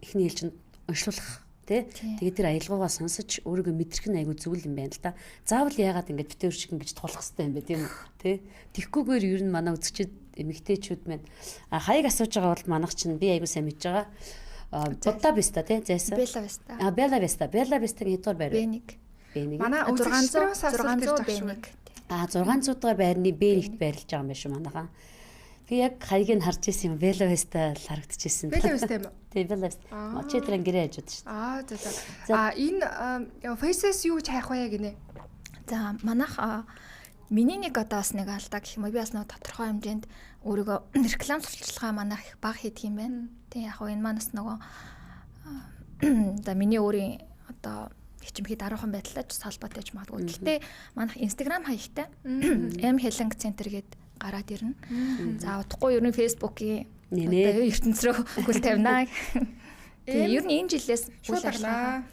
ихний хэлж уншлуулах тий. Тэгээд тэр аялгаугаа сонсож өөрийгөө мэдрэх нь айгүй зүйл юм байна л да. Заавал яагаад ингэж битээр шиг ингэж тулах хэрэгтэй юм бэ тийм үү тий. Тэгхгүйгээр ер нь манай үзэгчид эмэгтэйчүүд маань хаяг асууж байгаа бол манайх чинь би айгүй сайн мэдж байгаа. Будда Виста тий зайсан. Белла Виста. Белла Вистагийн хэдгээр байр вэ? B1. Манай 600 B1. 600 дугаар байрны B1-т байрлаж байгаа юм байна шүү манайхаа. Би яг хаягийг харж ирсэн юм. Белла Виста л харагдчихсэн. Белла Виста юм уу? Тийм Белла Виста. Очиэдрэн гэрээ хажууд шүү. За. Энэ Faces юу ч хайх вэ гинэ? За манайх миний нэг одоо бас нэг алдаа гэх юм уу би бас нэг тодорхой хэмжээнд өөрийгөө реклам сурталчилгаа манайх их бага хийдэг юм байна. Тийм яг энэ манаас нөгөө за миний өөрийн одоо хичмхий даруухан байдлаа ч салбаатай ч магадгүй. Гэхдээ манайх Instagram хаягтай M Healing Center гээд гараад ирнэ. За удахгүй ер нь Facebook-ийн одоо ертөнц рүү хөл тавина. Тэгээ ер нь энэ жилээс үйл ажиллагаа.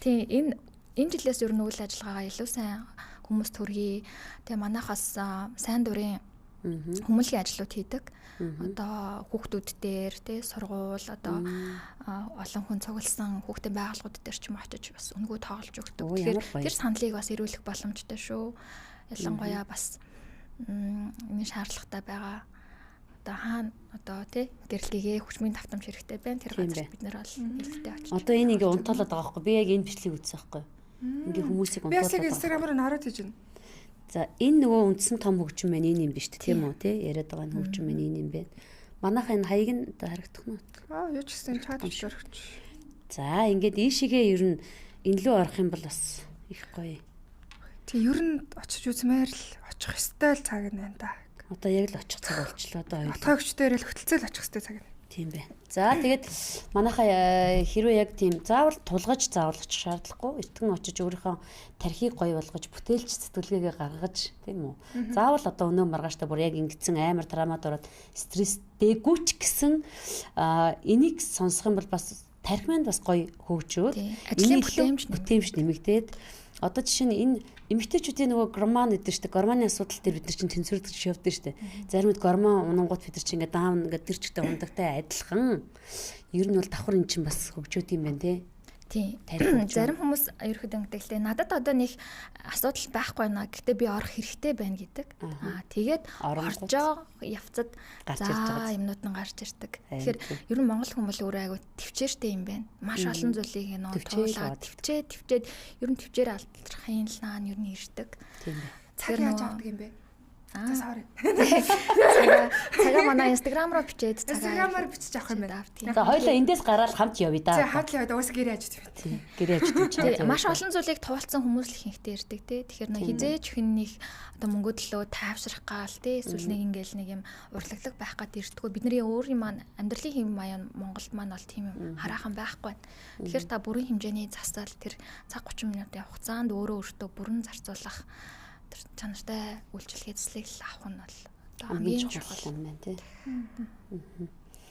Тийм энэ жилээс ер нь үйл ажиллагаагаа илүү сайн хүмүүс төргий. Тэгээ манайхаас сайн дурын хүмүүлийн ажлууд хийдэг. Одоо хүүхдүүд дээр тий сургууль одоо олон хүн цугласан хүүхдийн байгууллагууд дээр ч юм очиж бас өнгөө тоглож өгдөг. Тэгэхээр тэр саналыг бас ирүүлэх боломжтой шүү. Ялангуяа бас энэ шаардлагатай байгаа одоо хаана одоо тий гэрэлгээгээ хүчмийн давтамж хэрэгтэй байна. Тэр газар бид нар бол нэлээдтэй очиж. Одоо энэ ингээ унтаалаад байгаа байхгүй. Би яг энэ бичлэгийг үзсэн байхгүй. Ингээ хүмүүсийг унтаалаад. Би яг Instagram-аар нараад хийж байна. За энэ нөгөө үндсэн том хөгжим байна энэ юм биш тийм үү тий яриад байгаа хөгжим байна энэ юм байна. Манайх энэ хаяг нь одоо харагдах нь. Юу ч гэсэн чат шөрөгч. За ингээд ийшээгээ ер нь энэ лөө орох юм бол бас их гоё. Тэг ер нь очиж үзмээр л очих ёстой л цаг нь байна да. Одоо яг л очих цаг болчлоо одоо хоёул. Отгой хүчтэйгээр л хөтөлцөөл очих ёстой цаг нь. Тийм бай. За тэгээд манайхаа хэрвээ яг тийм заавал тулгаж заавал очих шаардлагагүй. Эртхэн очиж өөрийнхөө тархийг гоё болгож, бүтээлч сэтгэлгээгээ гаргаж, тийм үү? Заавал одоо өнөө маргааштай бүр яг ингэсэн амар драмад ороод стресстэйгүү ч гэсэн энийг сонсох юм бол бас тархи маань бас гоё хөгжөөд ажлын бүтээмж нэмэгдээд Одоо жишээ нь энэ эмэгтэйчүүдийн нөгөө гормон гэдэг чинь гормоны асуудал дээр бид нар чинь тэнцвэрлэж явдаг шүү дээ. Зарим үед гормон унангууд бид нар чинь ингээд даавн ингээд тэр чигтэй ундагтай адилхан. Ер нь бол давхар эн чинь бас хөгжөөд юм байна те. Тийм. Зарим хүмүүс ерөөхдөө ингэдэгтэй надад одоо нэг асуудал байхгүй наа. Гэхдээ би орох хэрэгтэй байна гэдэг. Тэгээд оржоо явцад за юмнууд нь гарч ирдэг. Тэгэхээр ер нь монгол хүмүүс өөрөө айгу төвчээртэй юм байна. Маш олон зүйлийг туулаад төвчээд ер нь төвчээр алдрахын лаа нь ер нь ирдэг. Тийм. Цаг яаж авдаг юм бэ? Sorry. Цагаа манай Instagram руу бичээд Instagram-аар бичиж авах юм байна. За хоёлаа эндээс гараад хамт явъя да. За хамт яваад уус гэрээ ажиж байна. Тийм. Гэрээ ажиж. Маш олон зүйлийг туулсан хүмүүс л ихэнхдээ ирдэг те. Тэгэхээр нэг хизээч хүннийх одоо мөнгө төлөө тайвшрах гал те. Эсвэл нэг ингээл нэг юм урлаглаг байх гад ирдэггүй. Бидний өөрийн маань амьдралын хэм маяг Монголд маань бол тийм юм хараахан байхгүй. Тэгэхээр та бүрийн хэмжээний засал тэр цаг 30 минутын хугацаанд өөртөө бүрэн зарцуулах чанартай үйлчлэгээ цэцлэг авах нь бол хамгийн чухал юм байна тий.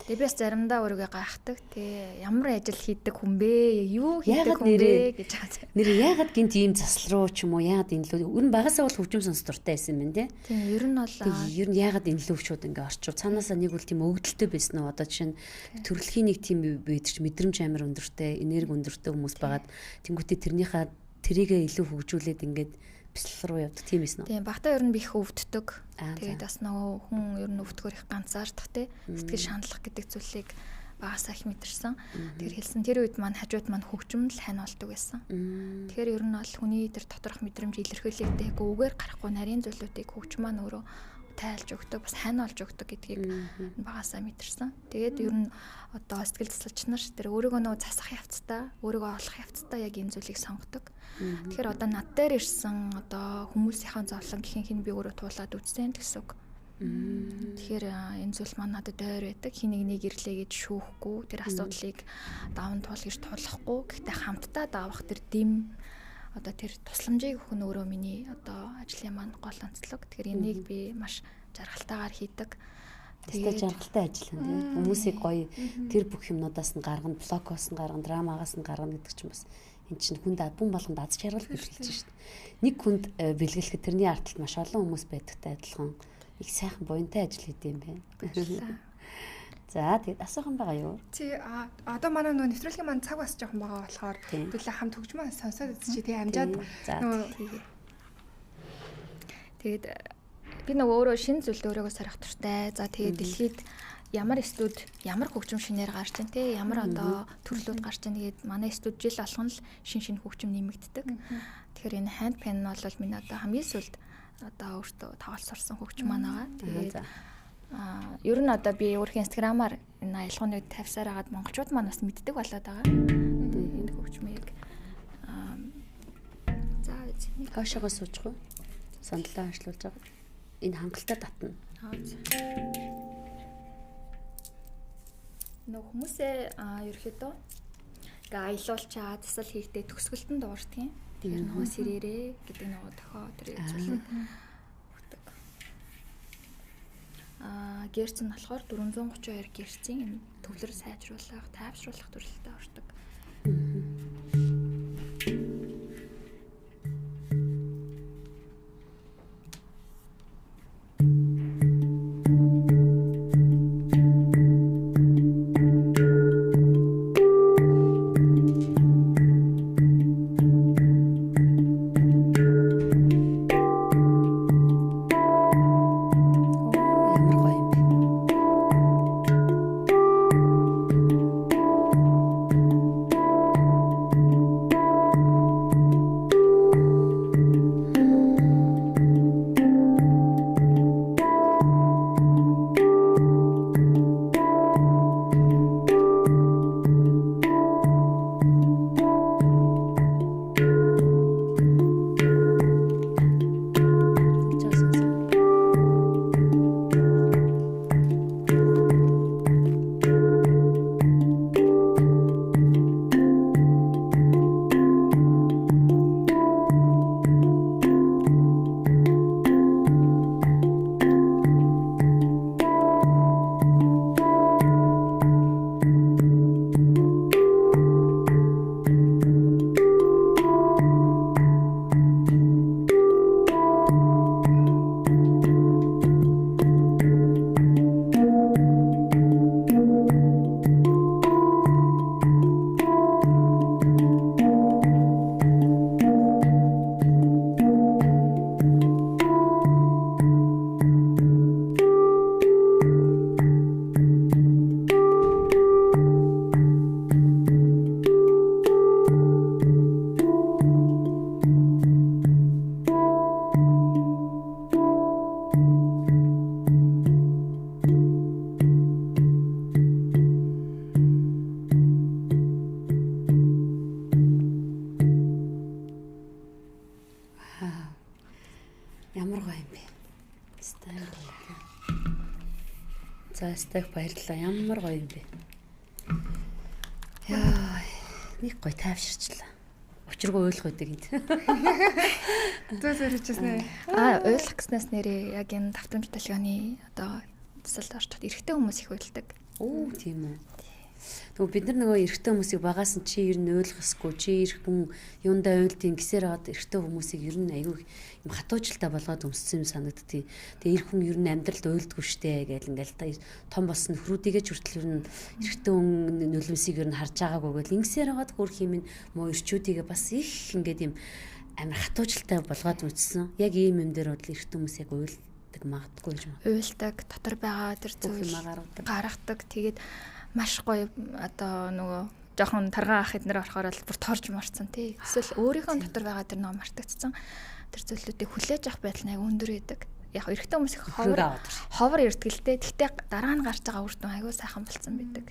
Тэгээ би бас заримдаа өөрийгөө гайхдаг тий. Ямар ажил хийдэг хүн бэ? Юу хийдэг хүн бэ гэж байгаа. Нэр яагаад гинт ийм засал руу ч юм уу яагаад энэ лөө ер нь багасаа бол хөгжим сонс дуртай байсан юм байна тий. Тийм ер нь бол ер нь яагаад энэ лөвчүүд ингээ орчив. Цаанаасаа нэг бол тийм өгдөлтөй байсан уу? Одоо жишээ нь төрөлхийн нэг тийм байдаг ч мэдрэмж амар өндөртэй, энерги өндөртэй хүмүүс байгаад тэнгуүтээ тэрнийхээ тэрийгээ илүү хөгжүүлээд ингээд бяцлал руу явдаг тийм эс нөө. Тийм багтаа ер нь би их өвддөг. Тэгээд бас нөгөө хүн ер нь өвдгөр их ганцаардах те сэтгэл шаналлах гэдэг зүйлийг багасаа их мэдэрсэн. Тэгэхээр хэлсэн тэр үед маань хажууд маань хөгжим л хань болдог байсан. Тэгэхээр ер нь бол хүний тэр доторх мэдрэмж илэрхийлэгдэх үгээр гарахгүй нарийн зүйлүүдийг хөгжим маань өөрөө тайлж өгдөг бас хань олж өгдөг гэдгийг багасаа мэдэрсэн. Тэгээд ер нь одоо сэтгэл засалч нар тэр өөрийгөө нөгөө засах явцдаа өөрийгөө олох явцдаа яг энэ зүйлийг сонгодог. Тэгэхээр одоо над дээр ирсэн одоо хүмүүсийнхээ зовлон гэх юм би өөрөө туулаад үзсэн гэсэн үг. Тэгэхээр энэ зүйл маань надад ойр байдаг. Хин нэг ирлээ гэж шүүхгүй тэр асуудлыг даван туул гэж тулахгүй. Гэхдээ хамтдаа давах тэр дэм одоо тэр тусламжийг өгөх нь өөрөө миний одоо ажлын маань гол онцлог. Тэгэхээр энийг би маш жаргалтайгаар хийдэг. Тэгээд жаргалтай ажил юм. Хүмүүсийг гоё тэр бүх юмнуудаас нь гаргана, блокоос нь гаргана, драмагаас нь гаргана гэдэг чинь бас эн чинь хүнд хүн болгонд аз жаргал бэлгэлж шүү дээ. Нэг хүнд бэлгэлэхэд тэрний арталт маш олон хүмүүс байдагтай адилхан их сайхан буянтай ажил хийдэг юм байна. За тэгээд асуухан байгаа юу? Тий одоо манай нөгөө нэвтрүүлгийн маань цаг бас жоохон байгаа болохоор төлөө хамт хөгжмөө сонсоод үзчихье тий амжаад нөгөө тэгээд би нөгөө өөрөө шинэ зүйлд өөрийгөө сорих туртай. За тэгээд дэлхийд ямар студ ямар хөгжим шинээр гарч ийн те ямар одоо төрлүүд гарч ийн тэгээд манай студ жил болгон л шин хөгжим нэмэгддэг. Тэгэхээр энэ ханд пен бол миний одоо хамгийн сүүлд одоо өөртөө тоглож сурсан хөгжим маань байгаа. Тэгээд ер нь одоо би өөрхийн инстаграмаар энэ аялгауны тавьсаар агаад монголчууд маань бас мэддэг болоод байгаа. Энэ хөгжмийг за хаашаага суучих уу? Сандлаа хашлуулж байгаа. Энэ хангалттай татна. Нөх хүмүүсээ ерөөхдөө ингээ аялуулчаа засал хийхдээ төгсгөлтөнд дуурдгийн. Тэгээд нөгөө сэрээрээ гэдэг нөгөө тохоо тэр зүйлүүд өгдөг. Гэрц нь болохоор 432 гэрцийн энэ төвлөр сайжруулах, тайвшруулах төрөлтэй ордог. стах баярлалаа. Ямар гоё юм бэ. Яа, нэг гоё тайвширчлаа. Учиргүй ойлгох байдаг юм. Зөө хэрэгжсэн. Ойлгох гэснээс нэрээ яг энэ давтамж толгойн одоо засалд орчод эрэгтэй хүмүүс их уйлдаг. Оо тийм үү. Тэгвэл бид нар нөгөө эрэгтэй хүмүүсийг багаас нь чи ер нь ойлгосгүй чи эрх хүн юундаа уйлдیں۔ Гэсээр аваад эрэгтэй хүмүүсийг ер нь аягүй юм хатуужилтаа болгоод өмссөн юм санагдтыг. Тэгээ эрх хүн ер нь амьдралд уйлдгүй штэ гэл ингээл том болсон нөхрүүдийгээ ч хүртэл ер нь эрэгтэй хүн нулимсыг ер нь харж байгаагүй гэл ингэсээр аваад хөрх юм муу эрчүүдийгээ бас их ингээд юм амар хатуужилтаа болгоод өмссөн. Яг ийм юм дээр бодол эрэгтэй хүмүүс яг уйлдаг магадгүй юм. Уйлдаг, дотор байгаа тэр зүйл гаргадаг. Тэгээд маш гоё одоо нөгөө жоохон таргаан ах эднэр орохоор л бүр торж марцсан тий. Эсвэл өөрийнхөө дотор байгаа тэр нөгөө мартагдсан тэр зүйлүүдийг хүлээж авах байдал нь аяг өндөр байдаг. Яг эрэгтэй хүмүүс их ховор ирдэг л дээ. Гэхдээ дараа нь гарч байгаа үр дүн аягүй сайхан болцсон байдаг.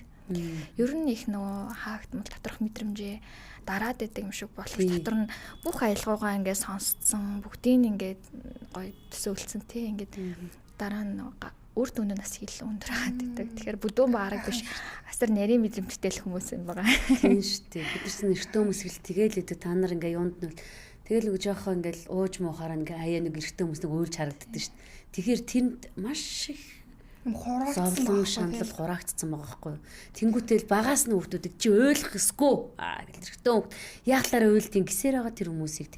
Ер нь их нөгөө хаагдмал доторх мэдрэмжээ дараад идэг юм шиг болох. Дотор нь бүх аялгаугаа ингээд сонсцсон, бүгдийг ингээд гоё төсөөлцсөн тий. Ингээд дараа нь үр дүн нь бас илүү өндөр хаад идэг. Тэгэхээр бүдүүн баараг биш. Асар нарийн мэдрэмжтэй л хүмүүс юм байгаа. Тийм шүү дээ. Бид нар эрэгтэй хүмүүс хэл тэгээл идэг. Та нар ингээ юунд нь тэгэл үг жоохоо ингээл ууж муухаараа ингээ хаяа нэг эрэгтэй хүмүүс нэг уйлж харагддаг шүү дээ. Тэгэхээр тэнд маш их зовлон шаналл хураагдсан байгаа байхгүй юу. Тэнгүүтэл багаас нь хүмүүсүүд чи ойлгох эсгүй гэл эрэгтэй хүмүүс яахлаараа уйлдیں۔ Гисээр байгаа тэр хүмүүсийг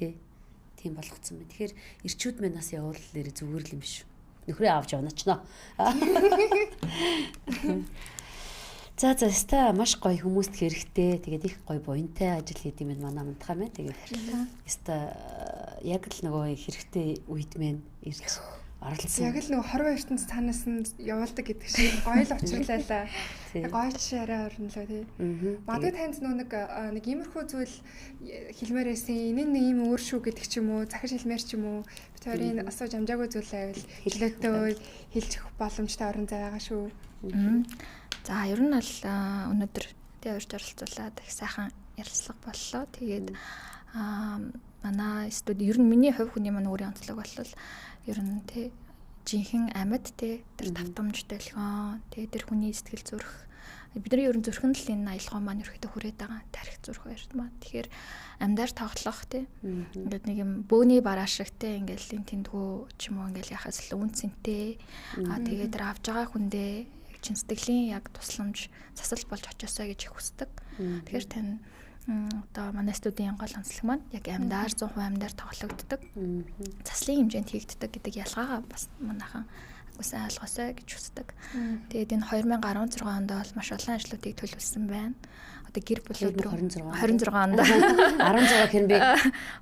тийм болгоцсон байна. Тэгэхээр эрчүүд минь нас явуул нэр зүгээр л юм биш үү. Нөхрөө авч явна ч нөө. За ста маш гоё хүмүүст хэрэгтэй. Тэгээд их гоё буянтай ажил хийдэг юм манай мантахаа мэ. Тэгээд ста яг л нөгөө хэрэгтэй үед мэн ирж оролцсон. Яг л нөгөө хорвоо ертөнц цаанаас нь явуулдаг гэдэг шиг гоё л учирлайлаа. Гоё шараа орнолоо тий. Магадгүй танд нэг иймэрхүү зүйл хэлмээрээсэн. Энэ нэг юм өөр шүү гэдэг ч юм уу, захиж хэлмээр ч юм уу. Битэрийн асууж амжаагүй зүйл байвал хэлээтэй хэлж өгөх боломжтой орон зай байгаа шүү. За ер нь бол өнөөдөр тий урьж оролцуулаад их сайхан ярилцлага боллоо. Тэгээд манай студи ер нь миний хувь хүний маань өөрийн онцлог болвол ер нь тий жинхэнэ амьд тий тэр давтамж төлгөө тий тэр хүний сэтгэл зүрх бидний ер нь зүрхэн л энэ аялгаа маань ерөөхдөө хүрээд байгаа тарих зүрх байр маа. Тэгэхээр амьдаар тоглох тий ингээд нэг юм бөөний бараа шиг тий ингээл энэ тэндгүү ч юм уу ингээл яхаас л үнцэнтэй тэгээд тэр авж байгаа хүндээ чин сэтгэлийн яг тусламж засал болж очиосоо гэж их хүсдэг. Тэгэхээр тань одоо манай студийн гол онцлог маань яг амьдаар 100% амьдаар тоглогддог. Заслын хэмжээнд хийгддэг гэдэг ялгаагаа бас манайхан сайн ойлгосоо гэж хүсдэг. Тэгээд энэ 2016 онд бол маш олон ажлуудыг төлөвлөсөн байна. Одоо гэр бүл рүү 26 онд 16 хэрэг би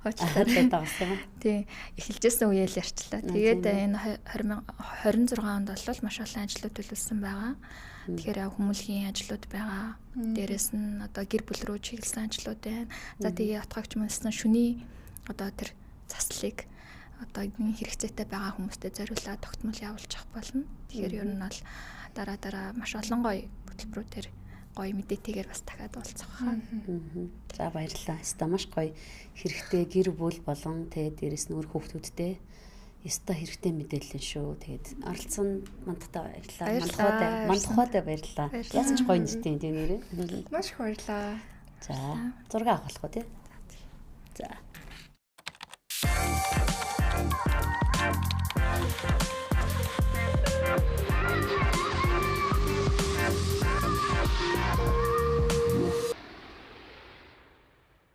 очиад байсан. Тий, эхэлжсэн үеэл ярьчлаа. Тэгээд энэ 2026 онд бол маш олон ажлууд төлөвлөсөн байгаа. Тэгэхээр хүмүүлгийн ажлууд байгаа. Дээрээс нь одоо гэр бүл рүү чиглэсэн ажлууд байна. За тэгээ отгогч мөнсөн шүний одоо тэр заслыг одоо энэ хэрэгцээтэй байгаа хүмүүстээ зориулаад тогтмол явуулж авах болно. Тэгэхээр ер нь бол дараа маш олон гоё хөтөлбөрүүдээр гоё мэдээтэйгээр бас дахиад уулзах хаа. За баярлалаа. Яста маш гоё хэрэгтэй гэр бүл болон дээрээс нь өөр хүүхдүүдтэй яста хэрэгтэй мэдээлэл шүү. Тэгээд оролцсон мандахтай баярлалаа. Мандахаатай баярлалаа. Яасан ч гоё нэртэй тийм нэрээ. Маш их баярлалаа. За зураг авах болох уу тий? За